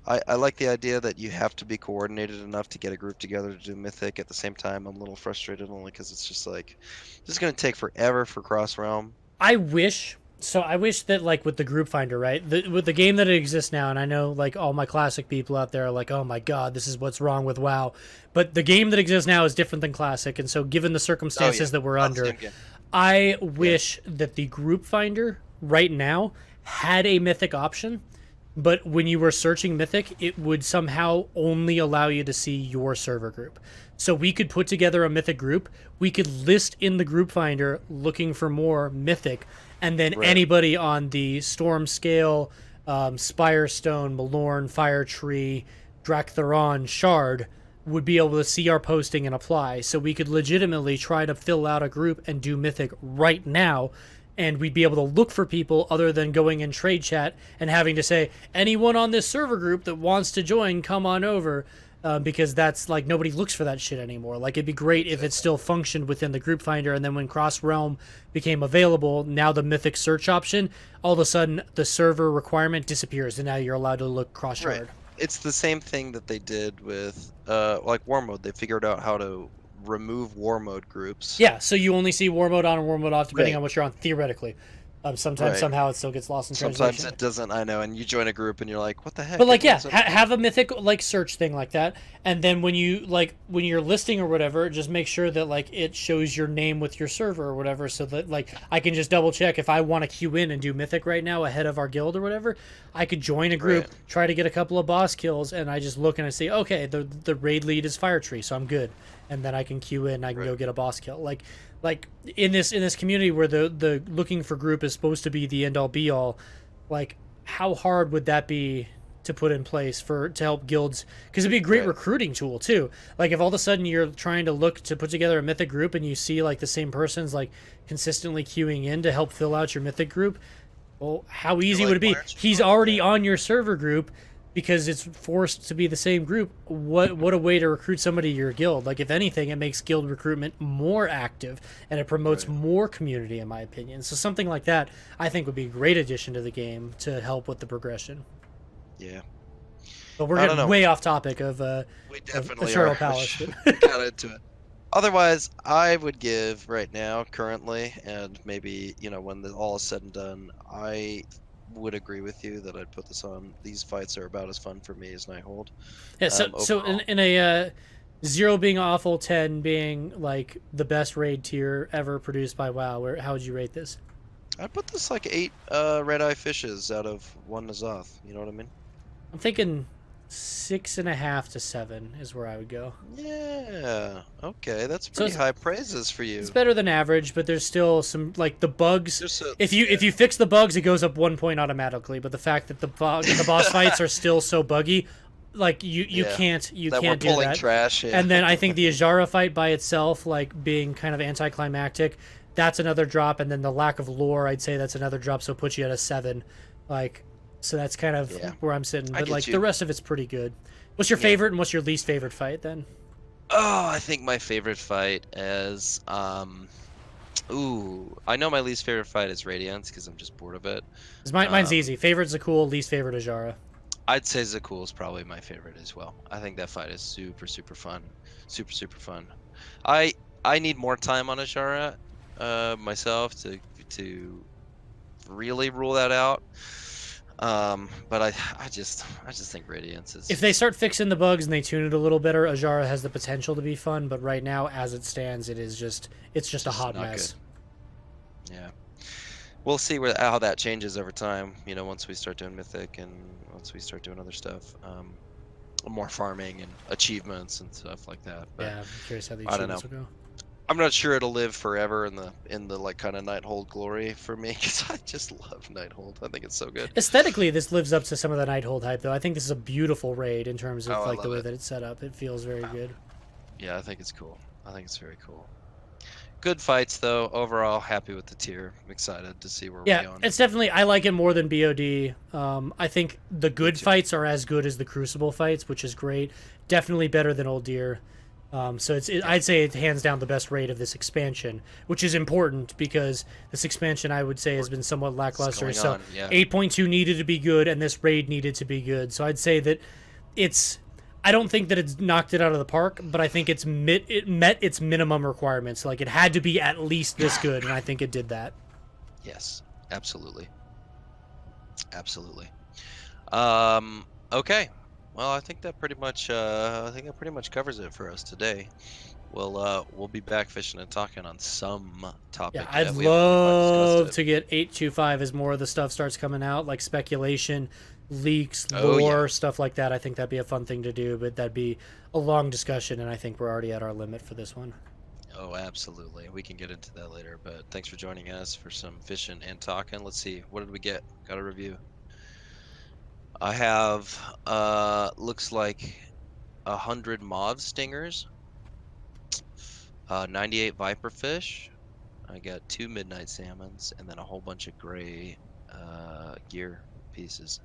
I like the idea that you have to be coordinated enough to get a group together to do Mythic. At the same time, I'm a little frustrated only because it's just like, this is going to take forever for Cross Realm. I wish so. I wish that like with the group finder, right? With the game that exists now, and I know like all my classic people out there are like, "Oh my god, this is what's wrong with WoW." But the game that exists now is different than classic, and so given the Oh yeah, circumstances that we're not the under, same game. I Yeah, wish that the group finder right now had a mythic option, but when you were searching mythic, it would somehow only allow you to see your server group. So we could put together a mythic group, we could list in the group finder looking for more mythic, and then right, anybody on the storm scale, spirestone, malorn, fire tree, draktheron, shard would be able to see our posting and apply. So we could legitimately try to fill out a group and do mythic right now, and we'd be able to look for people other than going in trade chat and having to say anyone on this server group that wants to join, come on over. Because that's like nobody looks for that shit anymore. Like it'd be great if it exactly. still functioned within the group finder, and then when cross realm became available, now the mythic search option, all of a sudden the server requirement disappears, and now you're allowed to look cross Right. shard. It's the same thing that they did with like War Mode. They figured out how to remove War Mode groups. Yeah, so you only see war mode on and war mode off depending Right. on what you're on theoretically. Sometimes Right. somehow it still gets lost in Sometimes translation. it doesn't. I know, and you join a group and you're like, "What the But heck? like, It yeah, means I'm have a mythic like search thing like that, and then when you like when you're listing or whatever, just make sure that like it shows your name with your server or whatever, so that like I can just double check if I want to queue in and do mythic right now ahead of our guild or whatever. I could join a right, group, try to get a couple of boss kills, and I just look and I see, okay, the raid lead is fire tree, so I'm good, and then I can queue in, I can right, go get a boss kill. Like like in this community where the looking for group is supposed to be the end all be all, like how hard would that be to put in place for to help guilds? Because it'd be a great Right. recruiting tool too. Like if all of a sudden you're trying to look to put together a mythic group and you see like the same person's like consistently queuing in to help fill out your mythic group, well, how You're easy would like, it why be? aren't you He's going? already Yeah. on your server group because it's forced to be the same group. What a way to recruit somebody to your guild. Like if anything, it makes guild recruitment more active and it promotes Right. more community in my opinion. So something like that I think would be a great addition to the game to help with the progression. Yeah. But we're I don't getting know. way off topic We of definitely Eternal are. Palace, but We got into it. Otherwise, I would give right now, currently, and maybe, when all is said and done, I would agree with you that I'd put this on. These fights are about as fun for me as Nighthold. yeah, so Overall, in a 0 being awful, 10 being like the best raid tier ever produced by WoW, how would you rate this? I'd put this like 8 red eye fishes out of 1 Nazoth. You know what I mean? I'm thinking 6.5 to 7 is where I would go. Yeah. Okay, that's So pretty high praises for it's you. better than average, but there's still some like the bugs. Just a, If yeah, you fix the bugs, it goes up 1 point automatically. But the fact that the boss fights are still so buggy, like yeah. you That we're can't do pulling that. trash. Yeah. And then I think the Azshara fight by itself, like being kind of anticlimactic, that's another drop. And then the lack of lore, I'd say that's another drop. So it puts you at a 7. Like, so that's kind of Yeah. where I'm sitting. I But get like you. the rest of it's pretty good. What's your Yeah. favorite and what's your least favorite fight then? Oh, I think my favorite fight is I know my least favorite fight is Radiance because I'm just bored of it. 'Cause mine's Um, easy. Favorite's Zakul, least favorite Azshara. I'd say Zakul is probably my favorite as well. I think that fight is super super fun, super fun. I I need more time on Azshara myself to really rule that out. But I just think Radiance is If they start fixing the bugs and they tune it a little better, Azshara has the potential to be fun. But right now, as it stands, it's just a hot not mess. good. Yeah. We'll see how that changes over time. Once we start doing Mythic and once we start doing other stuff, more farming and achievements and stuff like that. But Yeah, I'm curious how the I don't know. achievements will go. I'm not sure it'll live forever in the like kind of Nighthold glory for me because I just love Nighthold. I think it's so good. Aesthetically, this lives up to some of the Nighthold hype, though. I think this is a beautiful raid in terms of Oh, I like the love way it. that it's set up. It feels very good. Yeah, I think it's cool. I think it's very cool. Good fights though. Overall, happy with the tier. I'm excited to see where we're Yeah, going. it's definitely I like it more than BOD. I think the good too. fights are as good as the Crucible fights, which is great. Definitely better than Old Deer. So I'd say it's hands down the best raid of this expansion, which is important because this expansion I would say has been somewhat lackluster. going So on, yeah. 8.2 needed to be good, and this raid needed to be good. So I'd say that it's. I don't think that it's knocked it out of the park, but I think it met its minimum requirements. Like it had to be at least this good, and I think it did that. Yes, absolutely. Absolutely. Okay. Well, I think that pretty much covers it for us today. We'll be back fishing and talking on some topic Yeah, I'd that we haven't really quite love discussed to get 825 as more of the stuff starts coming out, like speculation, leaks, Oh, lore, yeah. stuff like that. I think that'd be a fun thing to do, but that'd be a long discussion, and I think we're already at our limit for this one. Oh, absolutely. We can get into that later, but thanks for joining us for some fishing and talking. Let's see, what did we get? Got a review. I have looks like 100 mauve stingers, 98 viperfish. I got 2 midnight salmons, and then a whole bunch of gray gear pieces.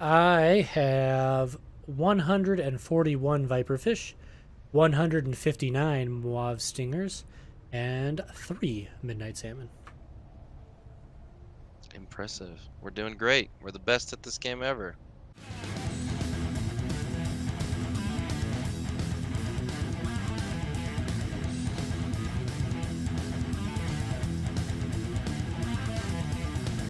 I have 141 viperfish, 159 mauve stingers, and 3 midnight salmon. Impressive. We're doing great. We're the best at this game ever.